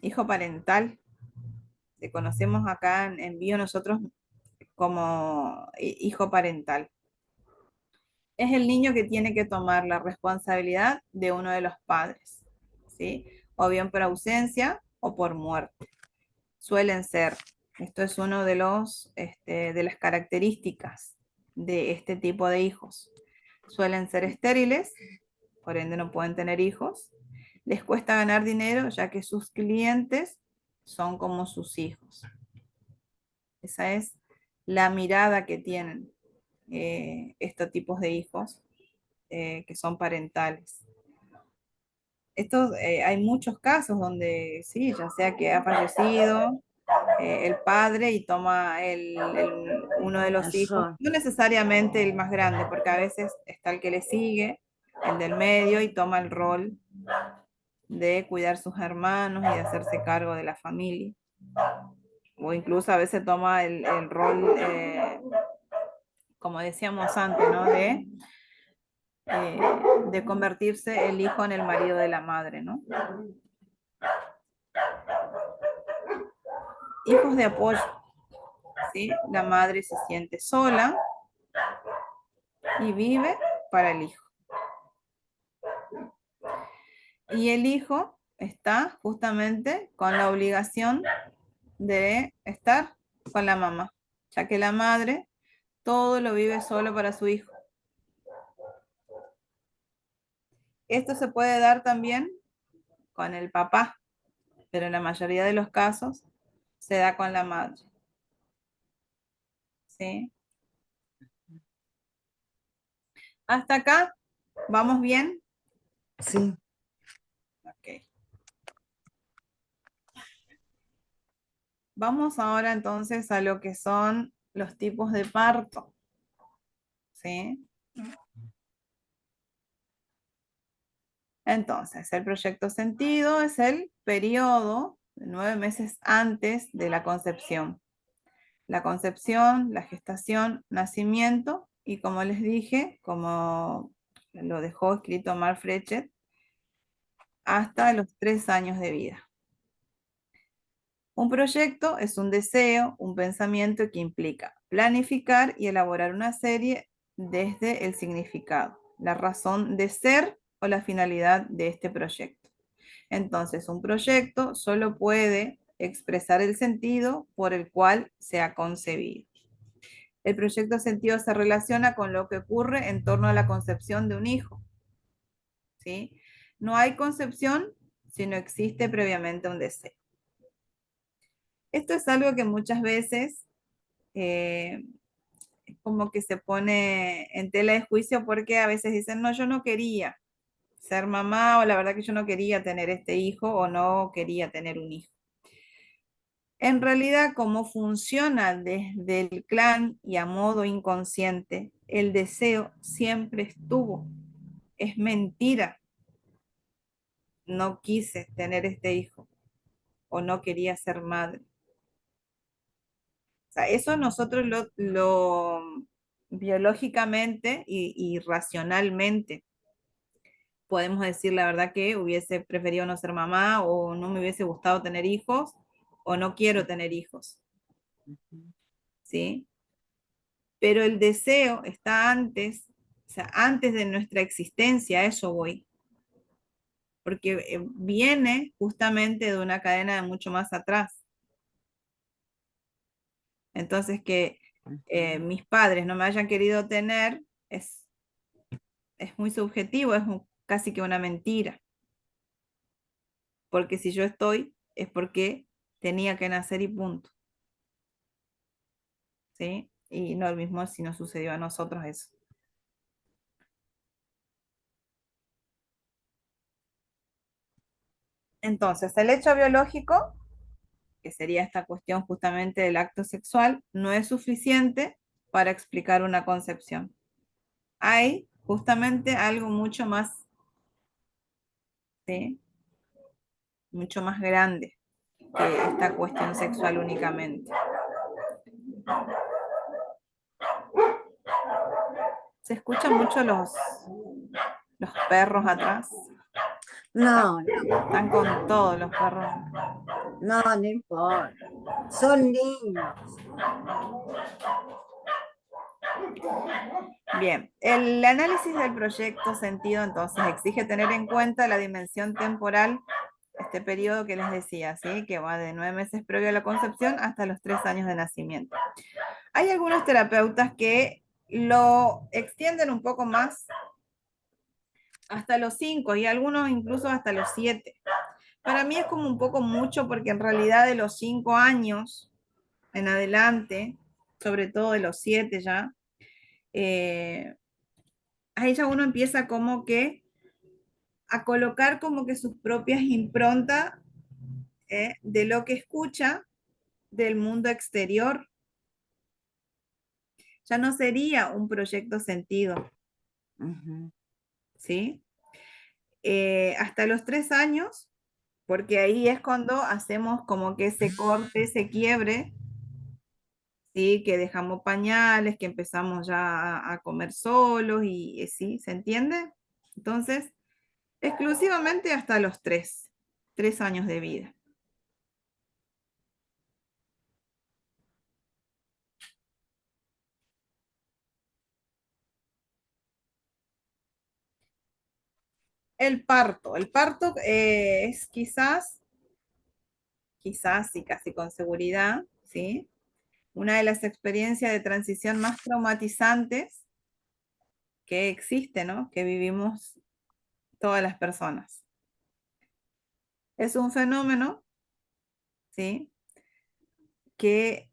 Speaker 1: hijo parental, que conocemos acá en Bio nosotros como hijo parental. Es el niño que tiene que tomar la responsabilidad de uno de los padres, ¿sí? O bien por ausencia o por muerte. Suelen ser, esto es uno de las características de este tipo de hijos. Suelen ser estériles, por ende no pueden tener hijos. Les cuesta ganar dinero ya que sus clientes son como sus hijos. Esa es la mirada que tienen estos tipos de hijos. que son parentales. Hay muchos casos donde sí, ya sea que ha fallecido el padre y toma uno de los
Speaker 3: El
Speaker 1: hijos,
Speaker 3: rol.
Speaker 1: no necesariamente el más grande, porque a veces está el que le sigue, el del medio, y toma el rol de cuidar sus hermanos y de hacerse cargo de la familia. O incluso a veces toma el rol, como decíamos antes, ¿no? Eh, de convertirse el hijo en el marido de la madre, ¿no? Hijos de apoyo, ¿sí? La madre se siente sola y vive para el hijo. Y el hijo está justamente con la obligación de estar con la mamá, ya que la madre todo lo vive solo para su hijo. Esto se puede dar también con el papá, pero en la mayoría de los casos se da con la madre. ¿Sí? ¿Hasta acá? ¿Vamos bien?
Speaker 3: Sí.
Speaker 1: Ok. Vamos ahora entonces a lo que son los tipos de parto. ¿Sí? Entonces, el proyecto sentido es el periodo de 9 meses antes de la concepción. La concepción, la gestación, nacimiento y como les dije, como lo dejó escrito Mark Frechet, hasta los 3 años de vida. Un proyecto es un deseo, un pensamiento que implica planificar y elaborar una serie desde el significado, la razón de ser o la finalidad de este proyecto. Entonces, un proyecto solo puede expresar el sentido por el cual se ha concebido. El proyecto sentido se relaciona con lo que ocurre en torno a la concepción de un hijo. ¿Sí? No hay concepción si no existe previamente un deseo. Esto es algo que muchas veces como que se pone en tela de juicio porque a veces dicen, no, yo no quería ser mamá o la verdad que yo no quería tener este hijo o no quería tener un hijo. En realidad, cómo funciona desde el clan y a modo inconsciente, el deseo siempre estuvo. Es mentira. No quise tener este hijo o no quería ser madre. O sea, eso nosotros lo biológicamente y racionalmente podemos decir la verdad que hubiese preferido no ser mamá o no me hubiese gustado tener hijos o no quiero tener hijos, ¿sí? Pero el deseo está antes, o sea, antes de nuestra existencia, a eso voy, porque viene justamente de una cadena de mucho más atrás. Entonces, que mis padres no me hayan querido tener es muy subjetivo, casi que una mentira, porque si yo estoy es porque tenía que nacer y punto, ¿sí? Y no lo mismo si nos sucedió a nosotros eso. Entonces, el hecho biológico, que sería esta cuestión justamente del acto sexual, no es suficiente para explicar una concepción. Hay justamente algo mucho más, ¿sí? Mucho más grande que esta cuestión sexual únicamente. Se escuchan mucho los perros atrás.
Speaker 3: No,
Speaker 1: Están con todos los perros.
Speaker 3: no, no importa. Son niños.
Speaker 1: Bien, el análisis del proyecto sentido entonces exige tener en cuenta la dimensión temporal, este periodo que les decía, ¿sí? Que va de 9 meses previo a la concepción hasta los 3 años de nacimiento. Hay algunos terapeutas que lo extienden un poco más hasta los 5 y algunos incluso hasta los 7. Para mí es como un poco mucho porque en realidad de los 5 años en adelante, sobre todo de los 7 ya, ahí ya uno empieza como que a colocar como que sus propias improntas de lo que escucha del mundo exterior. Ya no sería un proyecto sentido,
Speaker 3: Ujú.
Speaker 1: ¿sí? Hasta los 3 años, porque ahí es cuando hacemos como que ese corte, ese quiebre, ¿sí? Que dejamos pañales, que empezamos ya a comer solos y ¿sí? ¿Se entiende? Entonces, exclusivamente hasta los 3 años de vida. El parto es quizás y casi con seguridad, ¿sí? Una de las experiencias de transición más traumatizantes que existe, ¿no? Que vivimos todas las personas. Es un fenómeno, ¿sí? Que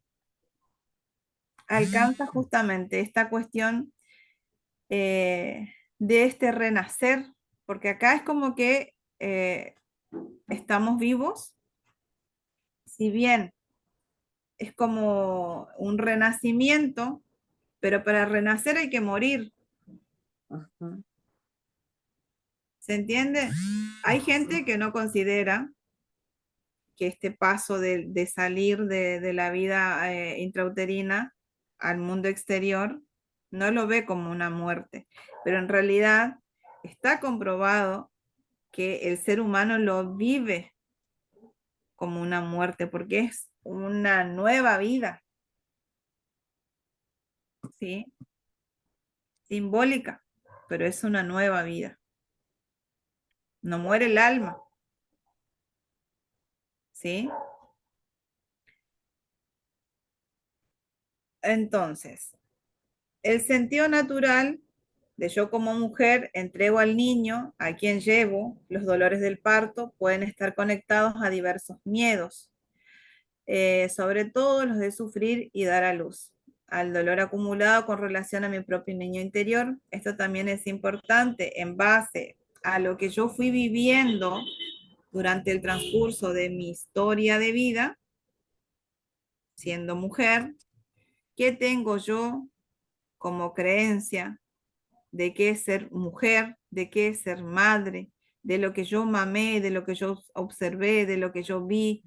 Speaker 1: alcanza justamente esta cuestión de este renacer, porque acá es como que estamos vivos, si bien es como un renacimiento, pero para renacer hay que morir,
Speaker 3: Ujú.
Speaker 1: ¿se entiende? Hay gente que no considera que este paso de salir de la vida intrauterina al mundo exterior no lo ve como una muerte, pero en realidad está comprobado que el ser humano lo vive como una muerte porque es una nueva vida, ¿sí? Simbólica, pero es una nueva vida. No muere el alma, ¿sí? Entonces, el sentido natural de yo como mujer entrego al niño a quien llevo, los dolores del parto pueden estar conectados a diversos miedos, sobre todo los de sufrir y dar a luz, al dolor acumulado con relación a mi propio niño interior. Esto también es importante en base a lo que yo fui viviendo durante el transcurso de mi historia de vida, siendo mujer, qué tengo yo como creencia de qué es ser mujer, de qué es ser madre, de lo que yo mamé, de lo que yo observé, de lo que yo vi,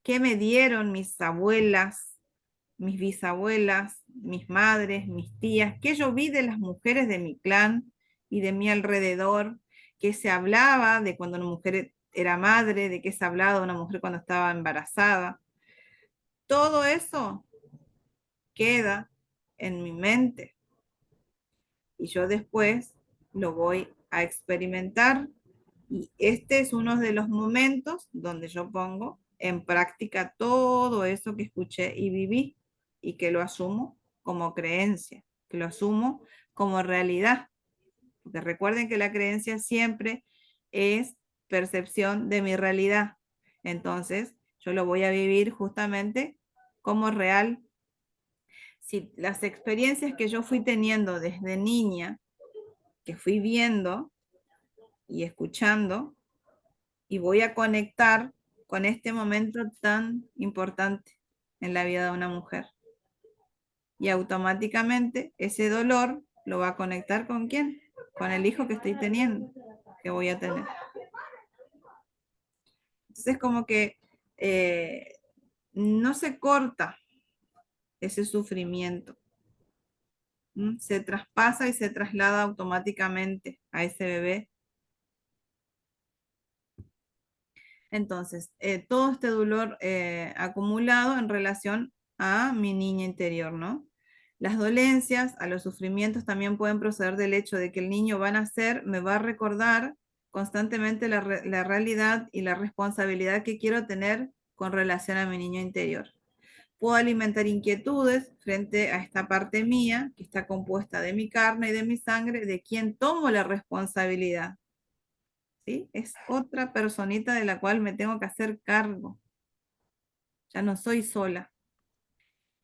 Speaker 1: qué me dieron mis abuelas, mis bisabuelas, mis madres, mis tías, qué yo vi de las mujeres de mi clan y de mi alrededor, qué se hablaba de cuando una mujer era madre, de qué se hablaba de una mujer cuando estaba embarazada. Todo eso queda en mi mente y yo después lo voy a experimentar y este es uno de los momentos donde yo pongo en práctica todo eso que escuché y viví y que lo asumo como creencia, que lo asumo como realidad. Porque recuerden que la creencia siempre es percepción de mi realidad. Entonces, yo lo voy a vivir justamente como real. Si las experiencias que yo fui teniendo desde niña, que fui viendo y escuchando, y voy a conectar con este momento tan importante en la vida de una mujer. Y automáticamente ese dolor lo va a conectar con quién? Con el hijo que estoy teniendo, que voy a tener. Entonces como que no se corta ese sufrimiento, se traspasa y se traslada automáticamente a ese bebé. Entonces, todo este dolor acumulado en relación a mi niña interior, ¿no? Las dolencias, a los sufrimientos también pueden proceder del hecho de que el niño va a nacer, me va a recordar constantemente la realidad y la responsabilidad que quiero tener con relación a mi niño interior. Puedo alimentar inquietudes frente a esta parte mía, que está compuesta de mi carne y de mi sangre, de quien tomo la responsabilidad. ¿Sí? Es otra personita de la cual me tengo que hacer cargo. Ya no soy sola.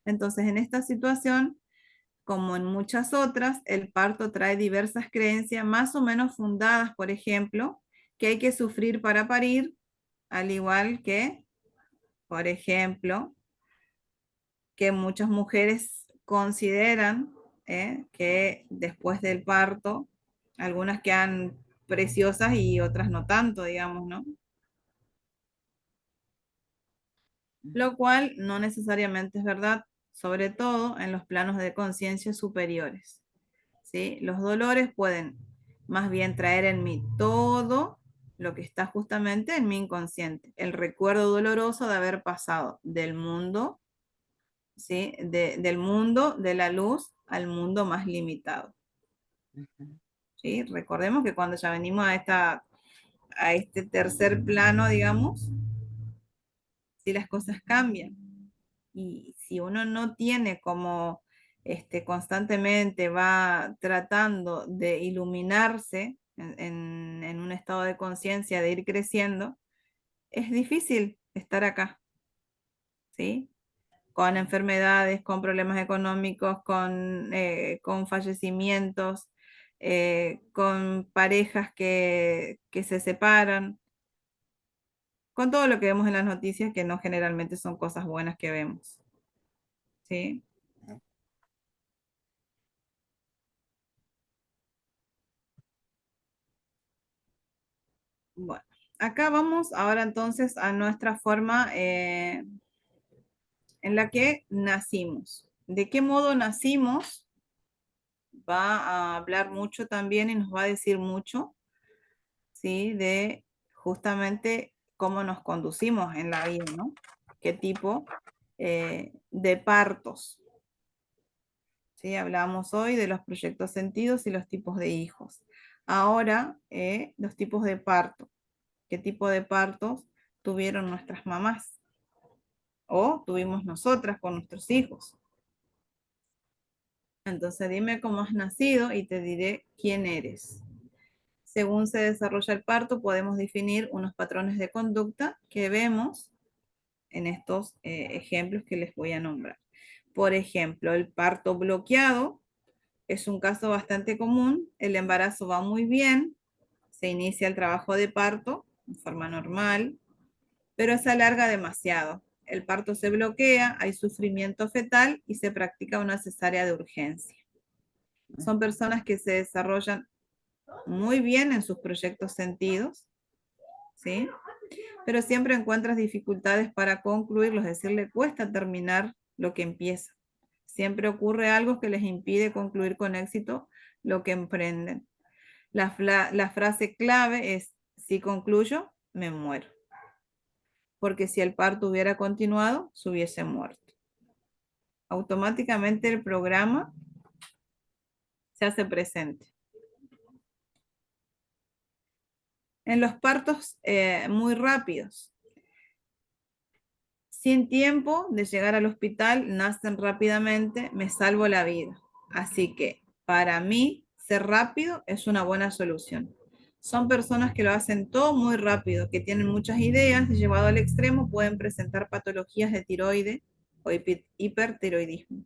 Speaker 1: Entonces, en esta situación, como en muchas otras, el parto trae diversas creencias más o menos fundadas, por ejemplo, que hay que sufrir para parir, al igual que, por ejemplo, que muchas mujeres consideran que después del parto, algunas quedan preciosas y otras no tanto, digamos, ¿no? Lo cual no necesariamente es verdad, sobre todo en los planos de conciencia superiores, ¿sí? Los dolores pueden más bien traer en mí todo lo que está justamente en mi inconsciente, el recuerdo doloroso de haber pasado del mundo, ¿sí? Del mundo de la luz al mundo más limitado, ¿sí? Recordemos que cuando ya venimos a este tercer plano, digamos, ¿sí? Las cosas cambian. Y si uno no tiene como constantemente va tratando de iluminarse en un estado de conciencia, de ir creciendo, es difícil estar acá, ¿sí? Con enfermedades, con problemas económicos, con fallecimientos, con parejas que se separan, con todo lo que vemos en las noticias, que no generalmente son cosas buenas que vemos, ¿sí? Bueno, acá vamos ahora entonces a nuestra forma en la que nacimos. ¿De qué modo nacimos? Va a hablar mucho también y nos va a decir mucho, ¿sí? De justamente cómo nos conducimos en la vida, ¿no? ¿Qué tipo de partos? ¿Sí? Hablamos hoy de los proyectos sentidos y los tipos de hijos. Ahora, los tipos de parto. ¿Qué tipo de partos tuvieron nuestras mamás? O tuvimos nosotras con nuestros hijos. Entonces dime cómo has nacido y te diré quién eres. Según se desarrolla el parto, podemos definir unos patrones de conducta que vemos en estos ejemplos que les voy a nombrar. Por ejemplo, el parto bloqueado es un caso bastante común. El embarazo va muy bien, se inicia el trabajo de parto en forma normal, pero se alarga demasiado. El parto se bloquea, hay sufrimiento fetal y se practica una cesárea de urgencia. Son personas que se desarrollan muy bien en sus proyectos sentidos, ¿sí? Pero siempre encuentras dificultades para concluirlos, es decir, le cuesta terminar lo que empieza. Siempre ocurre algo que les impide concluir con éxito lo que emprenden. La frase clave es, si concluyo, me muero. Porque si el parto hubiera continuado, se hubiese muerto. Automáticamente el programa se hace presente. En los partos muy rápidos, sin tiempo de llegar al hospital, nacen rápidamente, me salvo la vida. Así que para mí, ser rápido es una buena solución. Son personas que lo hacen todo muy rápido, que tienen muchas ideas y llevado al extremo pueden presentar patologías de tiroide o hipertiroidismo.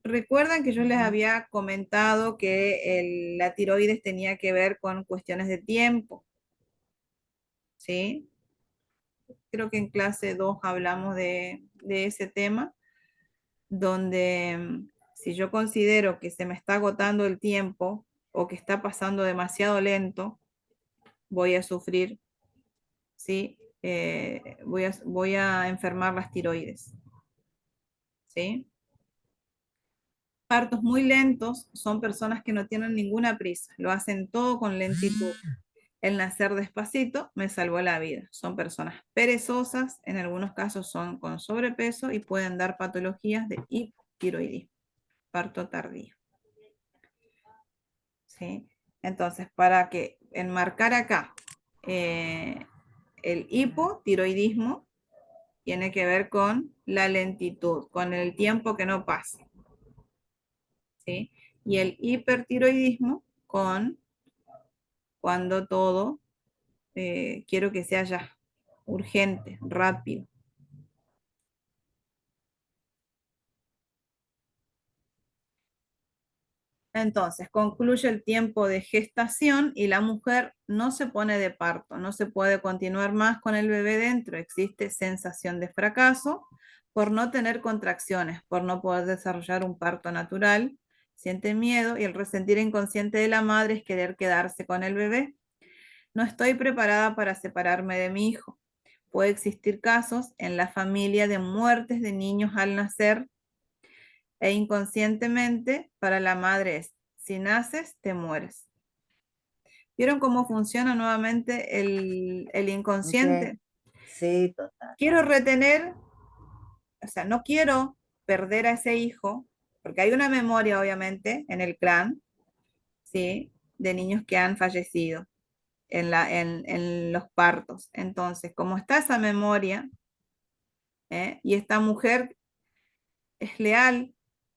Speaker 1: Recuerdan que yo les había comentado que la tiroides tenía que ver con cuestiones de tiempo, ¿sí? Creo que en clase 2 hablamos de ese tema, donde si yo considero que se me está agotando el tiempo o que está pasando demasiado lento, voy a sufrir, ¿sí? Voy a enfermar las tiroides, ¿sí? Partos muy lentos son personas que no tienen ninguna prisa, lo hacen todo con lentitud. El nacer despacito me salvó la vida. Son personas perezosas, en algunos casos son con sobrepeso y pueden dar patologías de hipotiroidismo, parto tardío. ¿Sí? Entonces, para que enmarcar acá, el hipotiroidismo tiene que ver con la lentitud, con el tiempo que no pasa. ¿Sí? Y el hipertiroidismo con cuando todo quiero que sea ya, urgente, rápido. Entonces, concluye el tiempo de gestación y la mujer no se pone de parto, no se puede continuar más con el bebé dentro. Existe sensación de fracaso por no tener contracciones, por no poder desarrollar un parto natural. Siente miedo y el resentir inconsciente de la madre es querer quedarse con el bebé. No estoy preparada para separarme de mi hijo. Puede existir casos en la familia de muertes de niños al nacer e inconscientemente para la madre es, si naces, te mueres. ¿Vieron cómo funciona nuevamente el
Speaker 3: Ok.
Speaker 1: inconsciente?
Speaker 3: Sí, total.
Speaker 1: Quiero retener, o sea, no quiero perder a ese hijo, porque hay una memoria, obviamente, en el clan, ¿sí? De niños que han fallecido en los partos. Entonces, como está esa memoria, y esta mujer es leal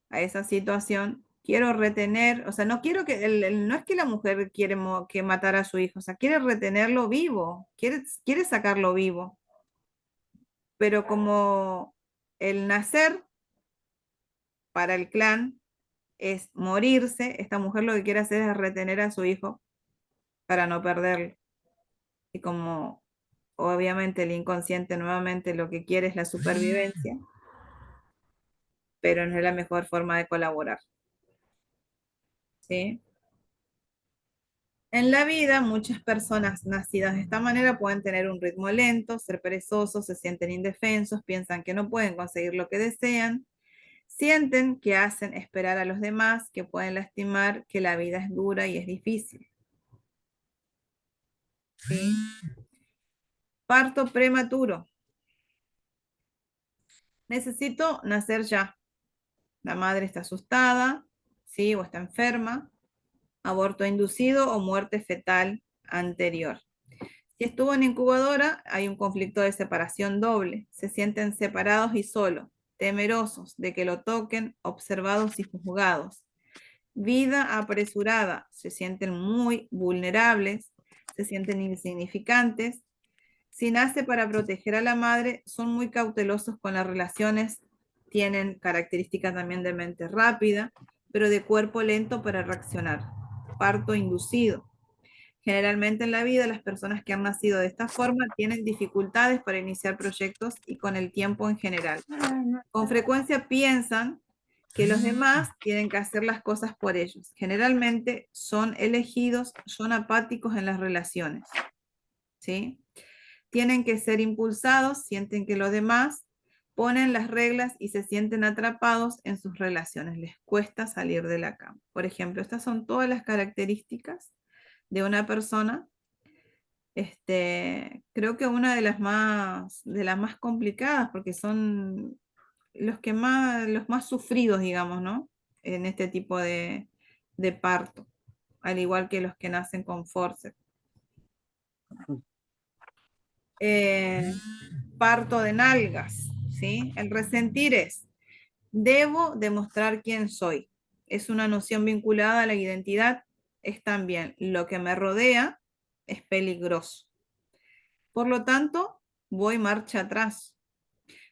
Speaker 1: a esa situación, quiero retener, o sea, no quiero que, no es que la mujer quiere que matar a su hijo, o sea, quiere retenerlo vivo, quiere sacarlo vivo, pero como el nacer para el clan es morirse, esta mujer lo que quiere hacer es retener a su hijo para no perderlo. Y como obviamente el inconsciente nuevamente lo que quiere es la supervivencia, pero no es la mejor forma de colaborar, ¿sí? En la vida, muchas personas nacidas de esta manera pueden tener un ritmo lento, ser perezosos, se sienten indefensos, piensan que no pueden conseguir lo que desean, sienten que hacen esperar a los demás, que pueden lastimar, que la vida es dura y es difícil. ¿Sí? Parto prematuro. Necesito nacer ya. La madre está asustada, ¿sí? O está enferma. Aborto inducido o muerte fetal anterior. Si estuvo en incubadora, hay un conflicto de separación doble. Se sienten separados y solos, temerosos de que lo toquen, observados y juzgados. Vida apresurada, se sienten muy vulnerables, se sienten insignificantes. Si nace para proteger a la madre, son muy cautelosos con las relaciones, tienen características también de mente rápida, pero de cuerpo lento para reaccionar. Parto inducido. Generalmente en la vida las personas que han nacido de esta forma tienen dificultades para iniciar proyectos y con el tiempo en general. Con frecuencia piensan que los demás tienen que hacer las cosas por ellos. Generalmente son elegidos, son apáticos en las relaciones, ¿sí? Tienen que ser impulsados, sienten que los demás ponen las reglas y se sienten atrapados en sus relaciones. Les cuesta salir de la cama. Por ejemplo, estas son todas las características de una persona. Creo que una de las más complicadas, porque son los más sufridos, digamos, ¿no? En este tipo de parto, al igual que los que nacen con forceps. Parto de nalgas, ¿sí? El resentir es, debo demostrar quién soy. Es una noción vinculada a la identidad, es también lo que me rodea, es peligroso. Por lo tanto, voy marcha atrás.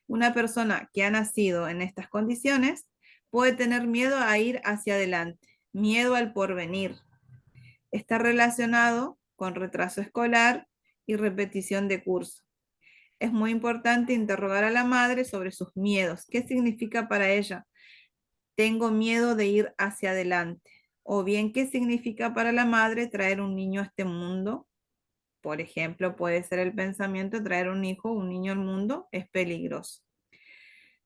Speaker 1: Una persona que ha nacido en estas condiciones puede tener miedo a ir hacia adelante, miedo al porvenir. Está relacionado con retraso escolar y repetición de curso. Es muy importante interrogar a la madre sobre sus miedos. ¿Qué significa para ella? Tengo miedo de ir hacia adelante. O bien, ¿qué significa para la madre traer un niño a este mundo? Por ejemplo, puede ser el pensamiento de traer un hijo, un niño al mundo, es peligroso.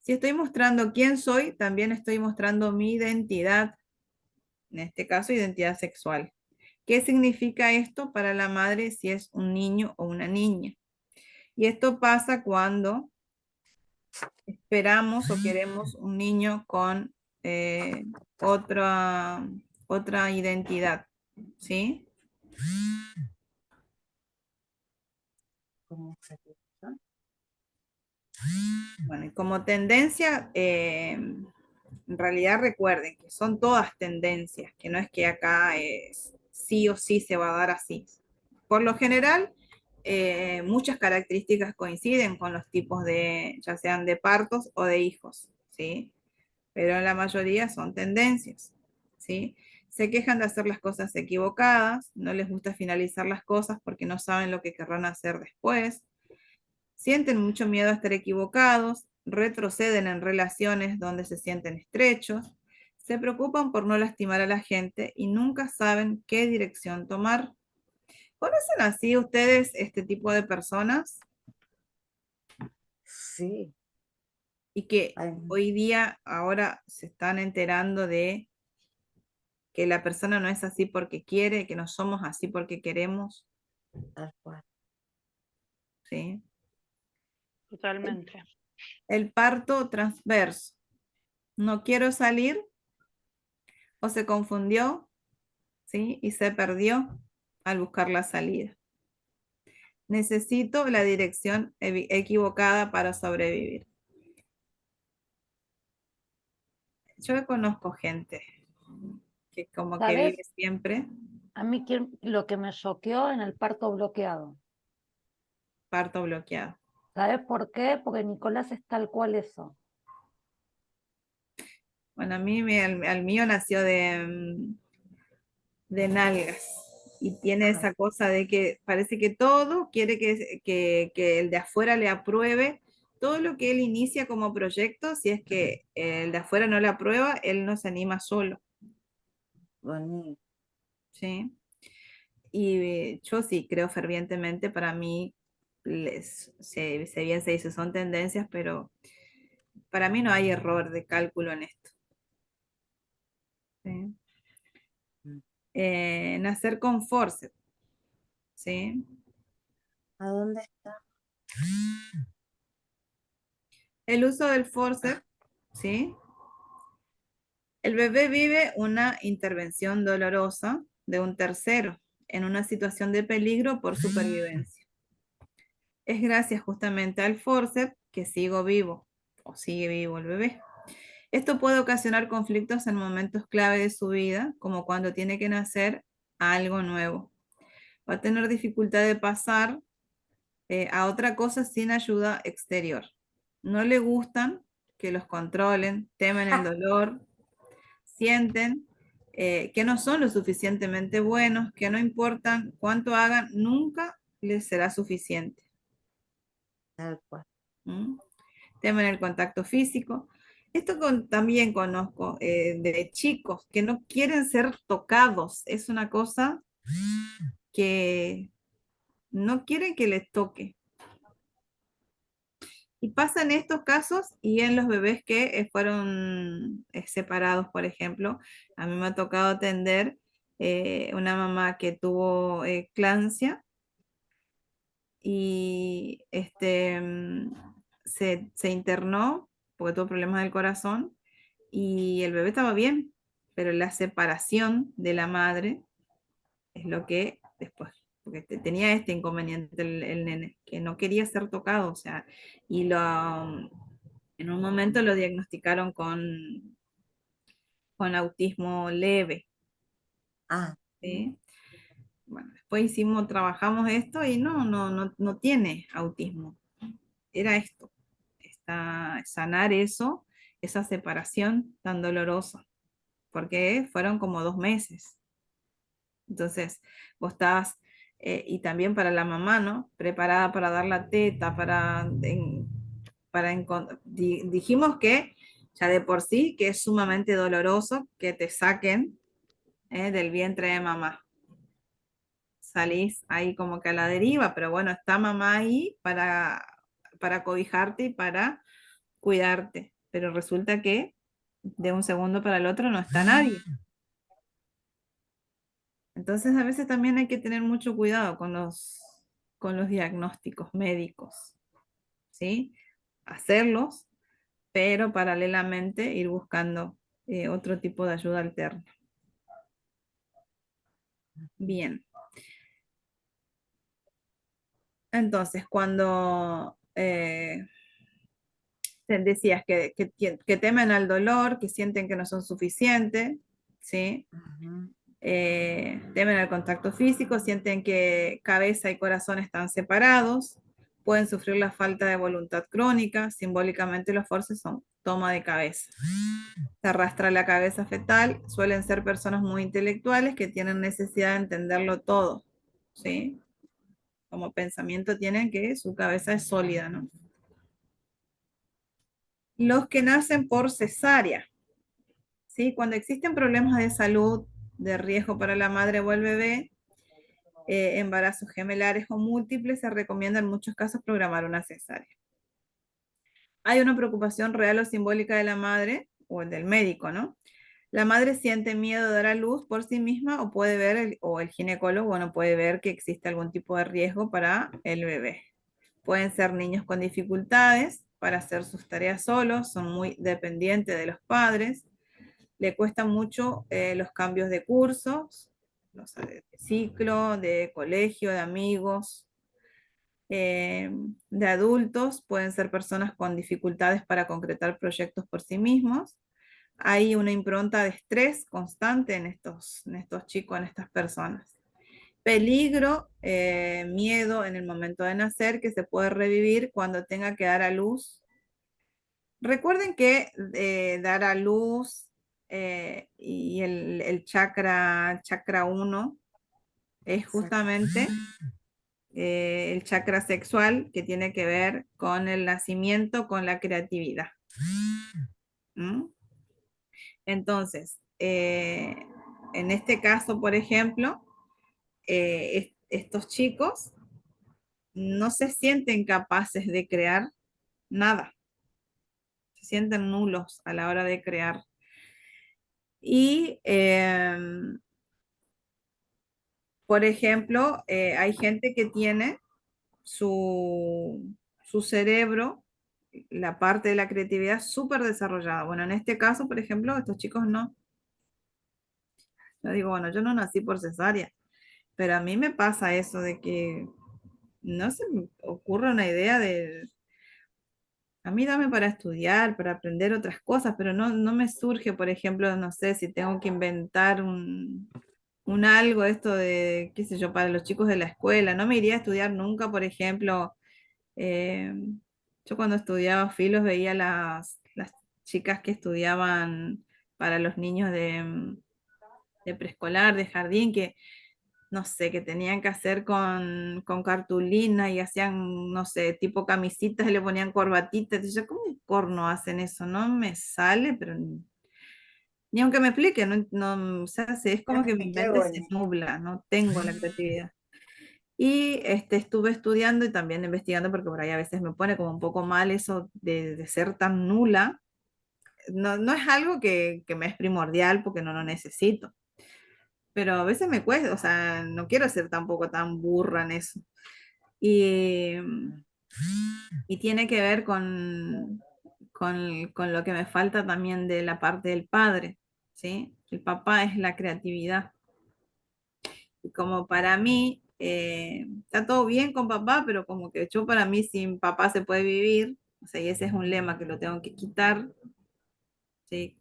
Speaker 1: Si estoy mostrando quién soy, también estoy mostrando mi identidad, en este caso identidad sexual. ¿Qué significa esto para la madre si es un niño o una niña? Y esto pasa cuando esperamos o queremos un niño con eh, otra, otra identidad, ¿sí?
Speaker 3: ¿Cómo se dice?
Speaker 1: Bueno, y como tendencia, en realidad recuerden que son todas tendencias, que no es que acá sí o sí se va a dar así. Por lo general, muchas características coinciden con los tipos de, ya sean de partos o de hijos, ¿sí? Pero la mayoría son tendencias, ¿sí? Se quejan de hacer las cosas equivocadas, no les gusta finalizar las cosas porque no saben lo que querrán hacer después. Sienten mucho miedo a estar equivocados, retroceden en relaciones donde se sienten estrechos, se preocupan por no lastimar a la gente y nunca saben qué dirección tomar. ¿Conocen así ustedes este tipo de personas?
Speaker 3: Sí.
Speaker 1: Y que
Speaker 3: Ay,
Speaker 1: hoy día ahora se están enterando de que la persona no es así porque quiere, que no somos así porque queremos,
Speaker 3: tal cual.
Speaker 1: ¿sí?
Speaker 4: Totalmente.
Speaker 1: El parto transverso. No quiero salir o se confundió, ¿sí? Y se perdió al buscar la salida. Necesito la dirección equivocada para sobrevivir. Yo conozco gente que como que vive
Speaker 5: ¿Sabes?
Speaker 1: siempre
Speaker 5: A mí lo que me choqueó en el parto bloqueado.
Speaker 1: parto bloqueado.
Speaker 5: ¿Sabes por qué? Porque Nicolás es tal cual eso.
Speaker 1: Bueno, a mí al mío nació de nalgas y tiene
Speaker 3: Ajá.
Speaker 1: esa cosa de que parece que todo quiere que el de afuera le apruebe todo lo que él inicia como proyecto. Si es que el de afuera no le aprueba, él no se anima solo,
Speaker 3: Bonito.
Speaker 1: ¿sí? Y yo sí creo fervientemente, para mí, se bien se dice, son tendencias, pero para mí no hay error de cálculo en esto, ¿sí?
Speaker 3: Mm.
Speaker 1: Nacer con forceps, ¿sí?
Speaker 3: ¿A dónde está?
Speaker 1: El uso del forceps, ¿sí? El bebé vive una intervención dolorosa de un tercero en una situación de peligro por supervivencia. Es gracias justamente al forceps que sigo vivo o sigue vivo el bebé. Esto puede ocasionar conflictos en momentos clave de su vida, como cuando tiene que nacer algo nuevo. Va a tener dificultad de pasar a otra cosa sin ayuda exterior. No le gustan que los controlen, temen el dolor, sienten que no son lo suficientemente buenos, que no importan cuánto hagan, nunca les será suficiente.
Speaker 3: Tal cual.
Speaker 1: ¿Mm? Temen el contacto físico. Esto también conozco de chicos que no quieren ser tocados. Es una cosa que no quieren que les toque. Y pasa en estos casos y en los bebés que fueron separados, por ejemplo. A mí me ha tocado atender una mamá que tuvo eclampsia y se internó porque tuvo problemas del corazón y el bebé estaba bien, pero la separación de la madre es lo que después, porque tenía este inconveniente el nene, que no quería ser tocado, o sea, y en un momento lo diagnosticaron con autismo leve,
Speaker 3: Ah,
Speaker 1: ¿sí? Bueno, después trabajamos esto y no tiene autismo, era esto, sanar eso, esa separación tan dolorosa, porque fueron como 2 meses. Entonces, vos estás, y también para la mamá, ¿no? Preparada para dar la teta, dijimos que ya de por sí que es sumamente doloroso que te saquen del vientre de mamá. Salís ahí como que a la deriva, pero bueno, está mamá ahí para cobijarte y para cuidarte. Pero resulta que de un segundo para el otro no está nadie. Entonces a veces también hay que tener mucho cuidado con los diagnósticos médicos, ¿sí? Hacerlos, pero paralelamente ir buscando otro tipo de ayuda alterna. Bien. Entonces, cuando te decías que temen al dolor, que sienten que no son suficientes, ¿sí?
Speaker 3: ujú.
Speaker 1: Temen al contacto físico, sienten que cabeza y corazón están separados, pueden sufrir la falta de voluntad crónica, simbólicamente los forces son toma de cabeza. Se arrastra la cabeza fetal, suelen ser personas muy intelectuales que tienen necesidad de entenderlo todo, ¿sí? Como pensamiento tienen que su cabeza es sólida, ¿no? Los que nacen por cesárea, ¿sí? Cuando existen problemas de salud, de riesgo para la madre o el bebé, embarazos gemelares o múltiples, se recomienda en muchos casos programar una cesárea. Hay una preocupación real o simbólica de la madre o del médico, ¿no? La madre siente miedo de dar a luz por sí misma o puede ver, o el ginecólogo no puede ver que existe algún tipo de riesgo para el bebé. Pueden ser niños con dificultades para hacer sus tareas solos, son muy dependientes de los padres, le cuestan mucho los cambios de cursos, de ciclo, de colegio, de amigos, de adultos, pueden ser personas con dificultades para concretar proyectos por sí mismos. Hay una impronta de estrés constante en estos chicos, en estas personas. Peligro, miedo en el momento de nacer que se puede revivir cuando tenga que dar a luz. Recuerden que dar a luz y el chakra 1 es justamente el chakra sexual que tiene que ver con el nacimiento, con la creatividad. ¿Mm? Entonces, en este caso, por ejemplo, estos chicos no se sienten capaces de crear nada, se sienten nulos a la hora de crear. Y, por ejemplo, hay gente que tiene su cerebro, la parte de la creatividad súper desarrollada. Bueno, en este caso, por ejemplo, estos chicos no. Yo digo, bueno, yo no nací por cesárea, pero a mí me pasa eso de que no se me ocurre una idea de, a mí dame para estudiar, para aprender otras cosas, pero no me surge, por ejemplo, no sé, si tengo que inventar un algo, esto de, qué sé yo, para los chicos de la escuela. No me iría a estudiar nunca, por ejemplo, eh, yo cuando estudiaba filos veía las chicas que estudiaban para los niños de preescolar, de jardín, que no sé, que tenían que hacer con cartulina y hacían, no sé, tipo camisitas y le ponían corbatitas. Y yo, ¿cómo corno hacen eso? No me sale, pero ni aunque me explique, o sea, es como que mi
Speaker 3: Qué
Speaker 1: mente se
Speaker 3: bueno.
Speaker 1: nubla, no tengo la creatividad. Y estuve estudiando y también investigando porque por ahí a veces me pone como un poco mal eso de ser tan nula. No es algo que me es primordial porque no lo necesito, pero a veces me cuesta, o sea, no quiero ser tampoco tan burra en eso. Y, y tiene que ver con lo que me falta también de la parte del padre, ¿sí? El papá es la creatividad. Y como para mí, está todo bien con papá, pero como que yo para mí sin papá se puede vivir, o sea, y ese es un lema que lo tengo que quitar, ¿sí?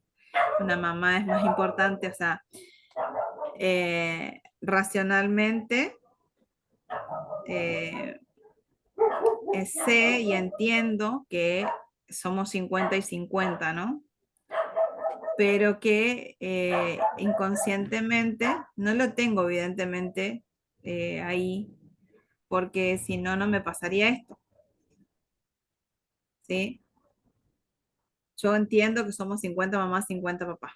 Speaker 1: Una mamá es más importante, o sea, racionalmente eh, sé y entiendo que somos 50 y 50, ¿no? Pero que inconscientemente no lo tengo evidentemente ahí, porque si no, no me pasaría esto, ¿sí? Yo entiendo que somos 50 mamás, 50 papás,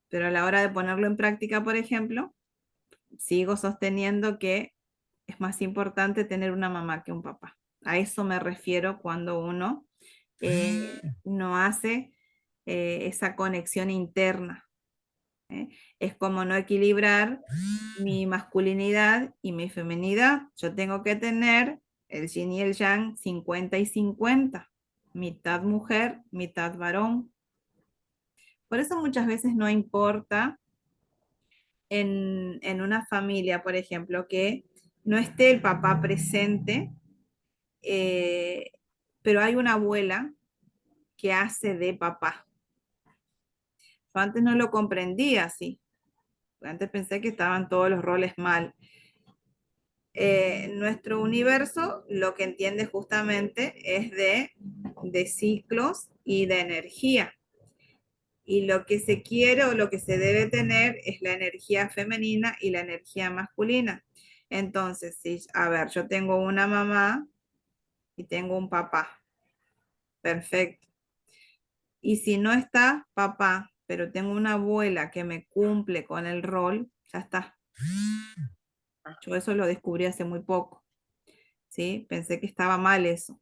Speaker 1: pero a la hora de ponerlo en práctica, por ejemplo, sigo sosteniendo que es más importante tener una mamá que un papá. A eso me refiero cuando uno no hace esa conexión interna. ¿Eh? Es como no equilibrar mi masculinidad y mi feminidad. Yo tengo que tener el yin y el yang 50 y 50, mitad mujer, mitad varón. Por eso muchas veces no importa en una familia, por ejemplo, que no esté el papá presente, eh, pero hay una abuela que hace de papá. Yo antes no lo comprendía así. Antes pensé que estaban todos los roles mal. nuestro universo lo que entiende justamente es de ciclos y de energía. Y lo que se quiere o lo que se debe tener es la energía femenina y la energía masculina. Entonces, si, a ver, yo tengo una mamá y tengo un papá. Perfecto. Y si no está papá, pero tengo una abuela que me cumple con el rol, ya está. Yo eso lo descubrí hace muy poco, ¿sí? Pensé que estaba mal eso.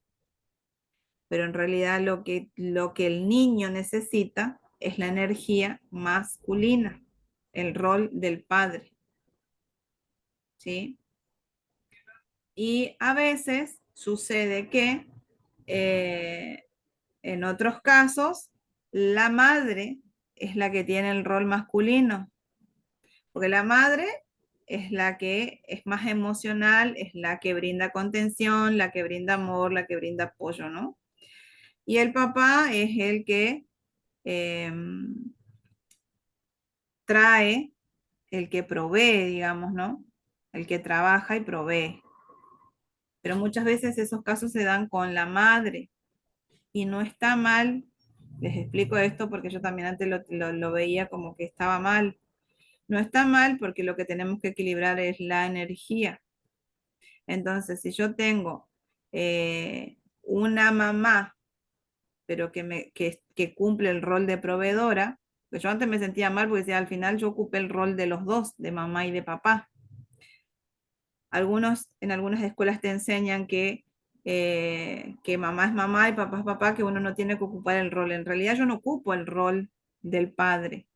Speaker 1: Pero en realidad lo que el niño necesita es la energía masculina, el rol del padre, ¿sí? Y a veces sucede que eh, en otros casos la madre es la que tiene el rol masculino, porque la madre es la que es más emocional, es la que brinda contención, la que brinda amor, la que brinda apoyo, ¿no? Y el papá es el que eh, trae, el que provee, digamos, ¿no? El que trabaja y provee. Pero muchas veces esos casos se dan con la madre y no está mal. Les explico esto porque yo también antes lo veía como que estaba mal. No está mal porque lo que tenemos que equilibrar es la energía. Entonces, si yo tengo una mamá, pero que cumple el rol de proveedora, pues yo antes me sentía mal porque decía, al final yo ocupé el rol de los dos, de mamá y de papá. En algunas escuelas te enseñan que mamá es mamá y papá es papá, que uno no tiene que ocupar el rol. En realidad yo no ocupo el rol del padre,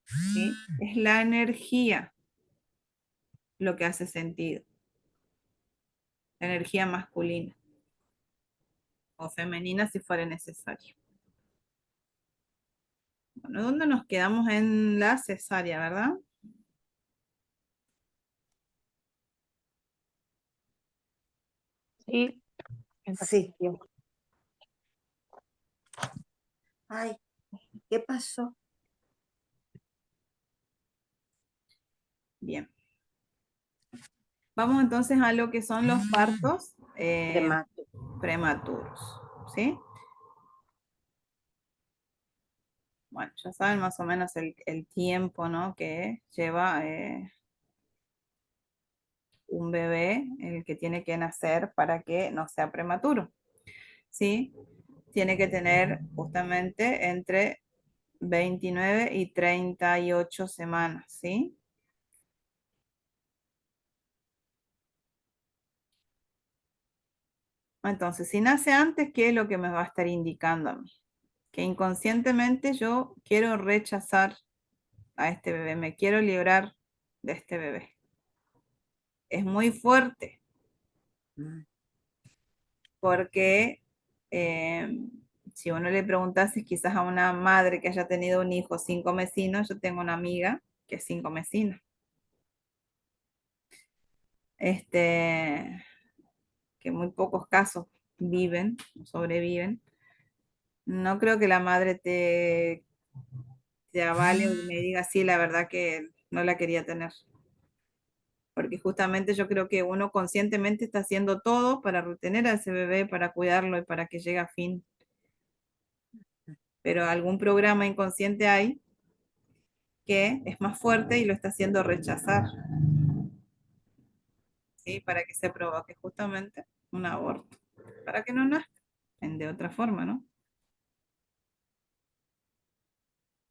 Speaker 1: ¿sí? Es la energía lo que hace sentido, la energía masculina o femenina si fuera necesario. Bueno, ¿dónde nos quedamos en la cesárea, verdad?
Speaker 4: Sí,
Speaker 3: Sí. Ay, ¿qué pasó?
Speaker 1: Bien. Vamos entonces a lo que son los partos prematuros, ¿sí? Bueno, ya saben más o menos el tiempo, ¿no? que lleva un bebé, el que tiene que nacer para que no sea prematuro, ¿sí? Tiene que tener justamente entre 29 y 38 semanas, ¿sí? Entonces, si nace antes, ¿qué es lo que me va a estar indicando a mí? Que inconscientemente yo quiero rechazar a este bebé, me quiero librar de este bebé. Es muy fuerte
Speaker 3: Mm.
Speaker 1: porque si uno le preguntase quizás a una madre que haya tenido un hijo 5 mesinos, yo tengo una amiga que es 5 mesina. Que muy pocos casos viven, sobreviven. No creo que la madre te avale o me diga, sí, la verdad que no la quería tener. Porque justamente yo creo que uno conscientemente está haciendo todo para retener a ese bebé, para cuidarlo y para que llegue a fin. Pero algún programa inconsciente hay que es más fuerte y lo está haciendo rechazar, ¿sí? Para que se provoque justamente un aborto, para que no nazca de otra forma, ¿no?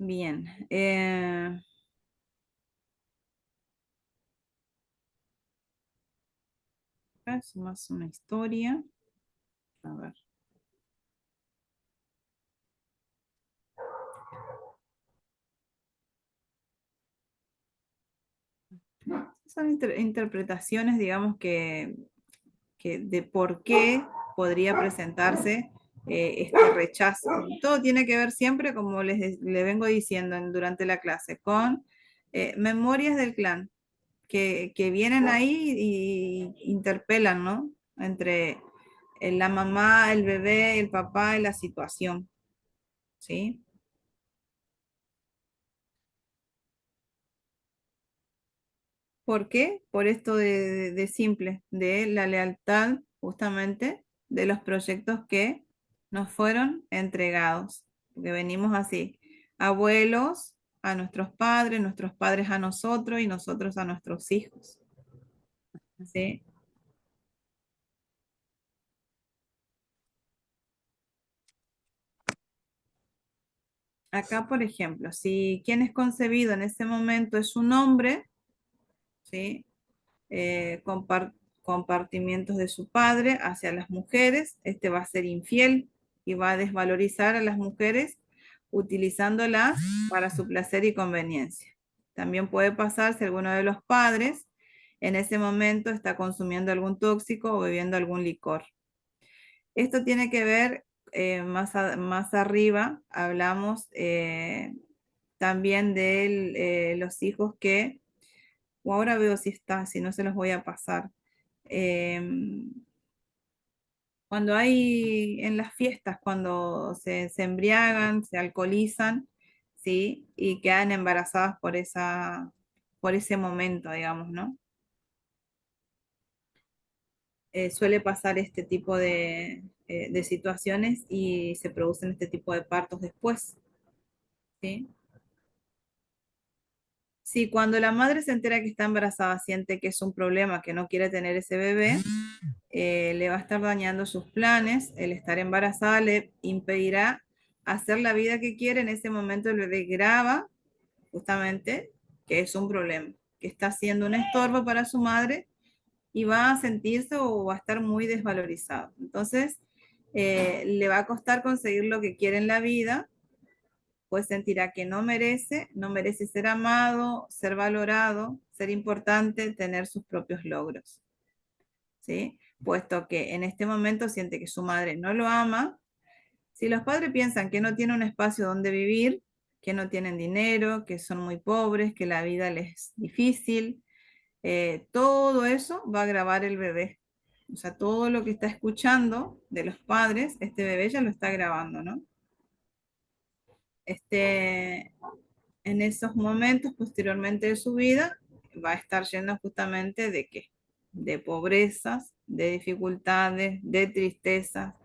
Speaker 1: Bien, acá es más una historia. A ver. Son interpretaciones, digamos, que de por qué podría presentarse este rechazo. Todo tiene que ver siempre, como le vengo diciendo durante la clase, con memorias del clan, que vienen ahí y interpelan, ¿no? Entre la mamá, el bebé, el papá y la situación, ¿sí? ¿Por qué? Por esto de simple, de la lealtad justamente de los proyectos que nos fueron entregados. Porque venimos así, abuelos a nuestros padres a nosotros y nosotros a nuestros hijos. ¿Sí? Acá, por ejemplo, si quien es concebido en ese momento es un hombre, ¿sí? Compartimientos de su padre hacia las mujeres, este va a ser infiel y va a desvalorizar a las mujeres utilizándolas para su placer y conveniencia. También puede pasar si alguno de los padres en ese momento está consumiendo algún tóxico o bebiendo algún licor. Esto tiene que ver, más arriba, hablamos también de los hijos que, o ahora veo si está, si no se los voy a pasar. Cuando hay en las fiestas, cuando se embriagan, se alcoholizan, ¿sí? Y quedan embarazadas por ese momento, digamos, ¿no? Suele pasar este tipo de situaciones y se producen este tipo de partos después, ¿sí? Sí, cuando la madre se entera que está embarazada, siente que es un problema, que no quiere tener ese bebé, le va a estar dañando sus planes, el estar embarazada le impedirá hacer la vida que quiere. En ese momento el bebé graba justamente que es un problema, que está siendo un estorbo para su madre y va a sentirse o va a estar muy desvalorizado. Entonces, le va a costar conseguir lo que quiere en la vida, pues sentirá que no merece ser amado, ser valorado, ser importante, tener sus propios logros. ¿Sí? Puesto que en este momento siente que su madre no lo ama. Si los padres piensan que no tiene un espacio donde vivir, que no tienen dinero, que son muy pobres, que la vida les es difícil, todo eso va a agravar el bebé. O sea, todo lo que está escuchando de los padres, este bebé ya lo está grabando, ¿no? Este, en esos momentos, posteriormente de su vida, va a estar lleno justamente de qué? De pobrezas, de dificultades, de tristezas,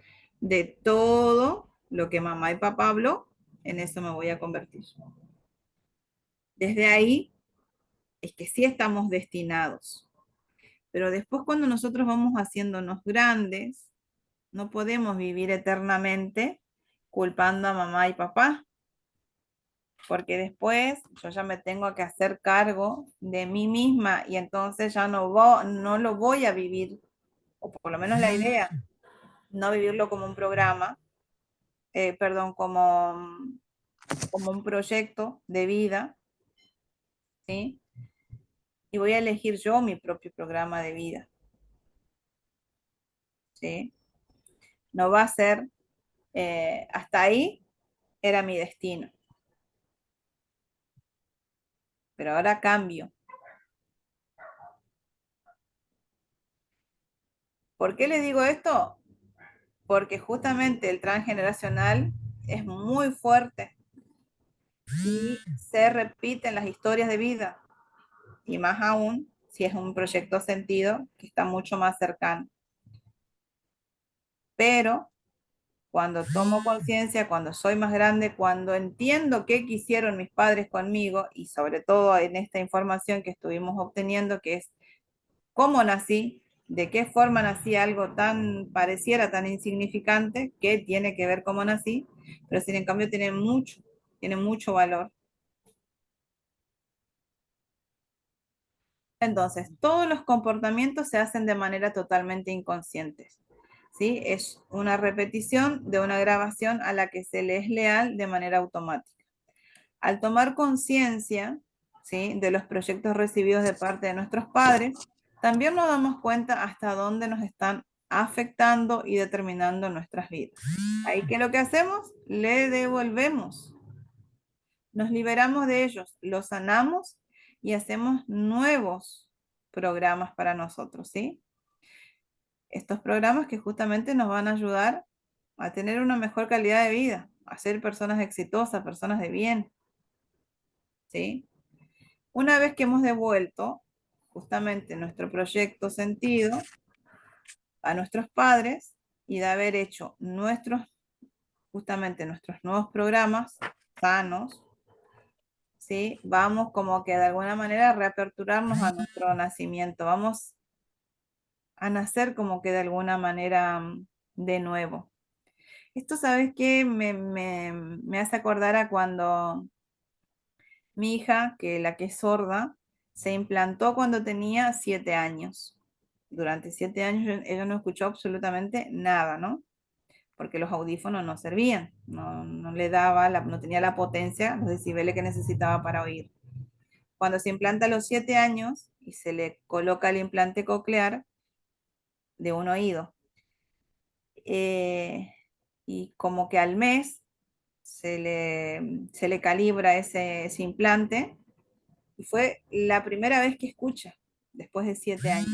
Speaker 1: de todo lo que mamá y papá habló, en eso me voy a convertir. Desde ahí es que sí estamos destinados, pero después cuando nosotros vamos haciéndonos grandes, no podemos vivir eternamente culpando a mamá y papá, porque después yo ya me tengo que hacer cargo de mí misma y entonces ya no lo voy a vivir, o por lo menos la idea, no vivirlo como un programa, perdón, como un proyecto de vida, ¿sí? Y voy a elegir yo mi propio programa de vida, ¿sí? No va a ser, hasta ahí era mi destino, pero ahora cambio. ¿Por qué le digo esto? Porque justamente el transgeneracional es muy fuerte y se repiten las historias de vida, y más aún si es un proyecto sentido que está mucho más cercano. Pero cuando tomo conciencia, cuando soy más grande, cuando entiendo qué quisieron mis padres conmigo y sobre todo en esta información que estuvimos obteniendo, que es cómo nací, de qué forma nací, algo tan pareciera tan insignificante que tiene que ver cómo nací, pero sin en cambio tiene mucho valor. Entonces, todos los comportamientos se hacen de manera totalmente inconsciente, ¿sí? Es una repetición de una grabación a la que se le es leal de manera automática. Al tomar conciencia, ¿sí? De los proyectos recibidos de parte de nuestros padres, también nos damos cuenta hasta dónde nos están afectando y determinando nuestras vidas. Ahí, ¿qué es lo que hacemos? Le devolvemos. Nos liberamos de ellos, los sanamos y hacemos nuevos programas para nosotros, ¿sí? Estos programas que justamente nos van a ayudar a tener una mejor calidad de vida, a ser personas exitosas, personas de bien, ¿sí? Una vez que hemos devuelto justamente nuestro proyecto sentido a nuestros padres y de haber hecho justamente nuestros nuevos programas sanos, ¿sí? Vamos como que de alguna manera a reaperturarnos a nuestro nacimiento, vamos a nacer como que de alguna manera de nuevo. Esto, ¿sabes qué? Me hace acordar a cuando mi hija, que la que es sorda, se implantó cuando tenía 7 años. Durante 7 años ella no escuchó absolutamente nada, ¿no? Porque los audífonos no servían, no le daba, no tenía la potencia, los decibeles que necesitaba para oír. Cuando se implanta a los 7 años y se le coloca el implante coclear de un oído, y como que al mes se le calibra ese implante, y fue la primera vez que escucha después de 7 años.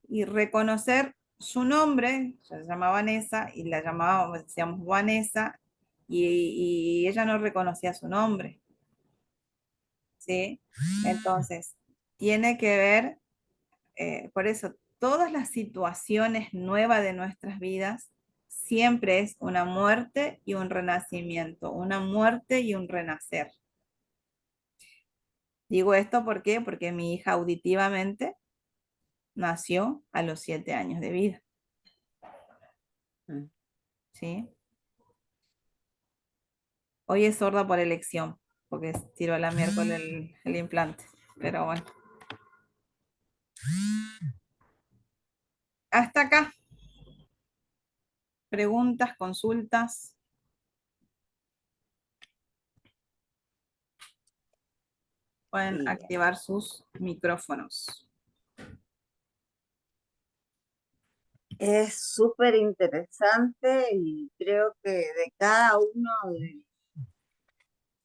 Speaker 1: Y reconocer su nombre, se llama Vanessa, y la llamábamos, decíamos Vanessa, y ella no reconocía su nombre, ¿sí? Entonces, tiene que ver, por eso, todas las situaciones nuevas de nuestras vidas siempre es una muerte y un renacimiento, una muerte y un renacer. Digo esto ¿por qué? Porque mi hija auditivamente nació a los 7 años de vida,
Speaker 3: Mm.
Speaker 1: ¿sí? Hoy es sorda por elección, porque tiró la miércoles el implante, pero bueno. Hasta acá. Preguntas, consultas. Pueden
Speaker 3: Bien.
Speaker 1: activar sus micrófonos.
Speaker 3: Es súper interesante y creo que de cada uno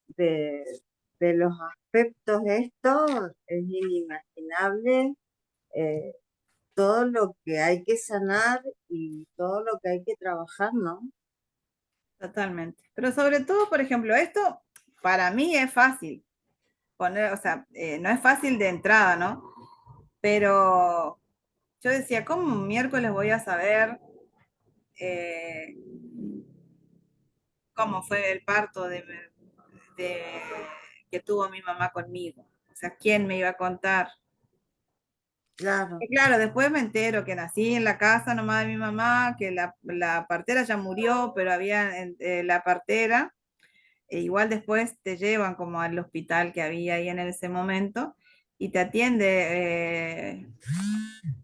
Speaker 3: de, de los aspectos estos es inimaginable eh, todo lo que hay que sanar y todo lo que hay que trabajar, ¿no?
Speaker 1: Totalmente. Pero sobre todo, por ejemplo, esto para mí es fácil poner, o sea, no es fácil de entrada, ¿no? Pero yo decía, ¿cómo miércoles voy a saber eh, cómo fue el parto que tuvo mi mamá conmigo? O sea, ¿quién me iba a contar?
Speaker 3: Claro,
Speaker 1: Y claro, después me entero que nací en la casa nomás de mi mamá, que la partera ya murió, pero había la partera, e igual después te llevan como al hospital que había ahí en ese momento y te atiende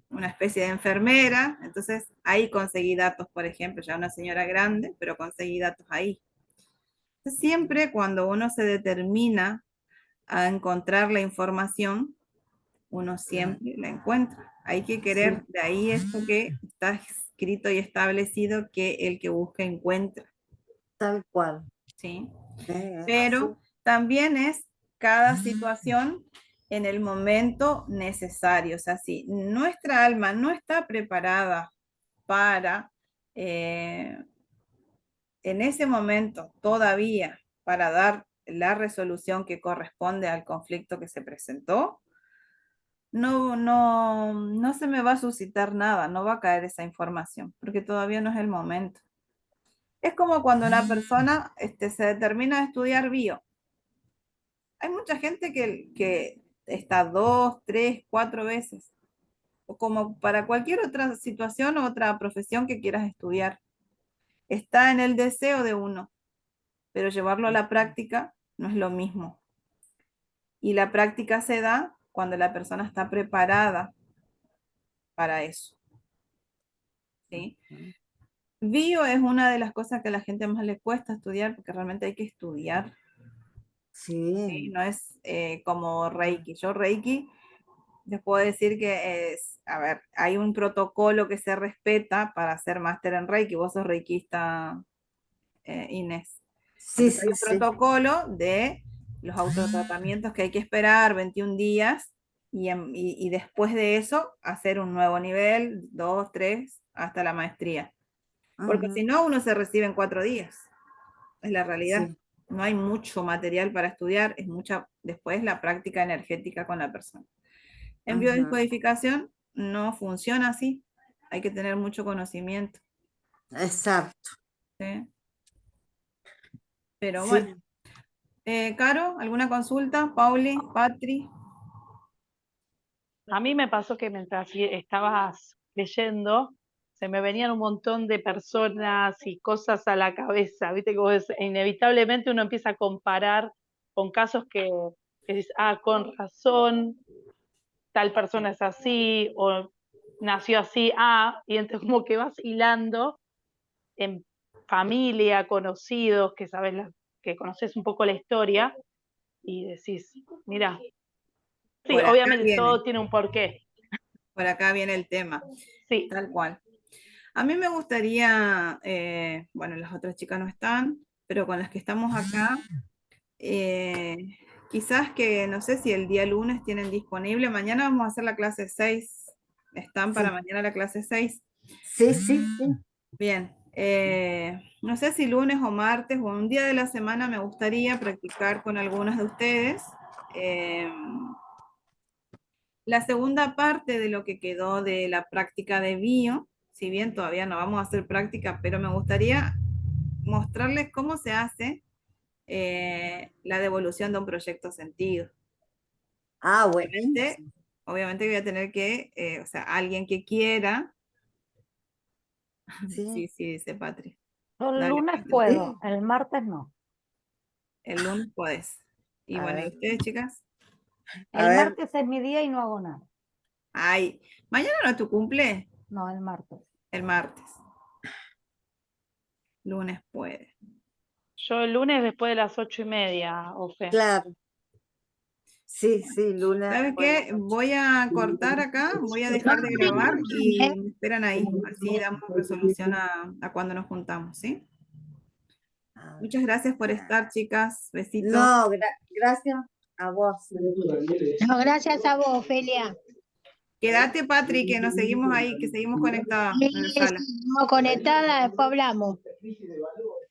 Speaker 1: una especie de enfermera. Entonces ahí conseguí datos, por ejemplo, ya una señora grande, pero conseguí datos ahí. Entonces, siempre cuando uno se determina a encontrar la información, uno siempre la encuentra. Hay que querer, de ahí esto que está escrito y establecido, que el que busca encuentra,
Speaker 3: tal cual.
Speaker 1: ¿sí?
Speaker 3: Así.
Speaker 1: Pero también es cada situación en el momento necesario. O sea, si nuestra alma no está preparada para, en ese momento todavía, para dar la resolución que corresponde al conflicto que se presentó, no se me va a suscitar nada, no va a caer esa información, porque todavía no es el momento. Es como cuando una persona se determina a estudiar bio. Hay mucha gente que está 2, 3, 4 veces, o como para cualquier otra situación o otra profesión que quieras estudiar. Está en el deseo de uno, pero llevarlo a la práctica no es lo mismo. Y la práctica se da cuando la persona está preparada para eso, ¿sí? Bio es una de las cosas que a la gente más le cuesta estudiar, porque realmente hay que estudiar, ¿sí?
Speaker 3: Sí,
Speaker 1: No es como Reiki. Yo Reiki les puedo decir que a ver, hay un protocolo que se respeta para hacer máster en Reiki. Vos sos reikista, Inés.
Speaker 3: sí,
Speaker 1: Entonces hay
Speaker 3: sí,
Speaker 1: un
Speaker 3: sí.
Speaker 1: protocolo de los autotratamientos que hay que esperar 21 días y después de eso hacer un nuevo nivel, 2, 3, hasta la maestría. Porque
Speaker 3: Ujú,
Speaker 1: si no, uno se recibe en 4 días. Es la realidad.
Speaker 3: sí,
Speaker 1: No hay mucho material para estudiar, es mucha después la práctica energética con la persona. En
Speaker 3: Ajá.
Speaker 1: biodescodificación no funciona así. Hay que tener mucho conocimiento,
Speaker 3: Exacto.
Speaker 1: ¿sí? Pero
Speaker 3: Sí.
Speaker 1: bueno. Caro, ¿alguna consulta? Pauli, Patri.
Speaker 4: A mí me pasó que mientras estabas leyendo, se me venían un montón de personas y cosas a la cabeza, viste, como inevitablemente uno empieza a comparar con casos que dices, ah, con razón, tal persona es así, o nació así, ah, y entonces como que vas hilando en familia, conocidos, que sabes que conoces un poco la historia, y decís, mira, sí,
Speaker 1: Por acá
Speaker 4: obviamente
Speaker 1: viene,
Speaker 4: todo tiene un porqué,
Speaker 1: por acá viene el tema,
Speaker 4: sí.
Speaker 1: tal cual. A mí me gustaría, bueno, las otras chicas no están, pero con las que estamos acá, quizás que no sé si el día lunes tienen disponible. Mañana vamos a hacer la clase 6. ¿Están para
Speaker 3: Sí.
Speaker 1: mañana la clase 6?
Speaker 3: Sí, sí, sí.
Speaker 1: Bien. No sé si lunes o martes o un día de la semana me gustaría practicar con algunas de ustedes. La segunda parte de lo que quedó de la práctica de bio, si bien todavía no vamos a hacer práctica, pero me gustaría mostrarles cómo se hace la devolución de un proyecto sentido.
Speaker 3: Ah,
Speaker 1: Obviamente,
Speaker 3: buenísimo.
Speaker 1: obviamente voy a tener que, o sea, alguien que quiera,
Speaker 3: Sí.
Speaker 1: sí, sí, dice Patri.
Speaker 5: Yo el
Speaker 1: Dale,
Speaker 5: lunes
Speaker 1: Patri,
Speaker 5: puedo, el martes no.
Speaker 1: el lunes podés. Y
Speaker 3: A
Speaker 1: bueno, ¿y
Speaker 3: ver,
Speaker 1: ustedes, chicas?
Speaker 3: a
Speaker 5: El
Speaker 3: ver,
Speaker 5: martes es mi día y no hago nada.
Speaker 1: Ay, mañana no es tu cumple,
Speaker 5: No, el martes.
Speaker 1: el martes. Lunes puede.
Speaker 4: Yo el lunes después de las 8:30, Ofe.
Speaker 3: claro. Sí, sí, lunes
Speaker 1: ¿Sabes
Speaker 3: después de las
Speaker 1: qué?
Speaker 3: 8.
Speaker 1: Voy a cortar acá, voy a dejar de grabar y me esperan ahí. Así damos resolución a cuando nos juntamos, ¿sí?
Speaker 3: A ver.
Speaker 1: Muchas gracias por estar, chicas. Besitos.
Speaker 3: No, gracias a vos.
Speaker 2: No, gracias a vos, Ofelia.
Speaker 1: Quédate, Patri, que nos seguimos ahí, que seguimos conectadas en la sala.
Speaker 2: Estamos conectadas, después hablamos.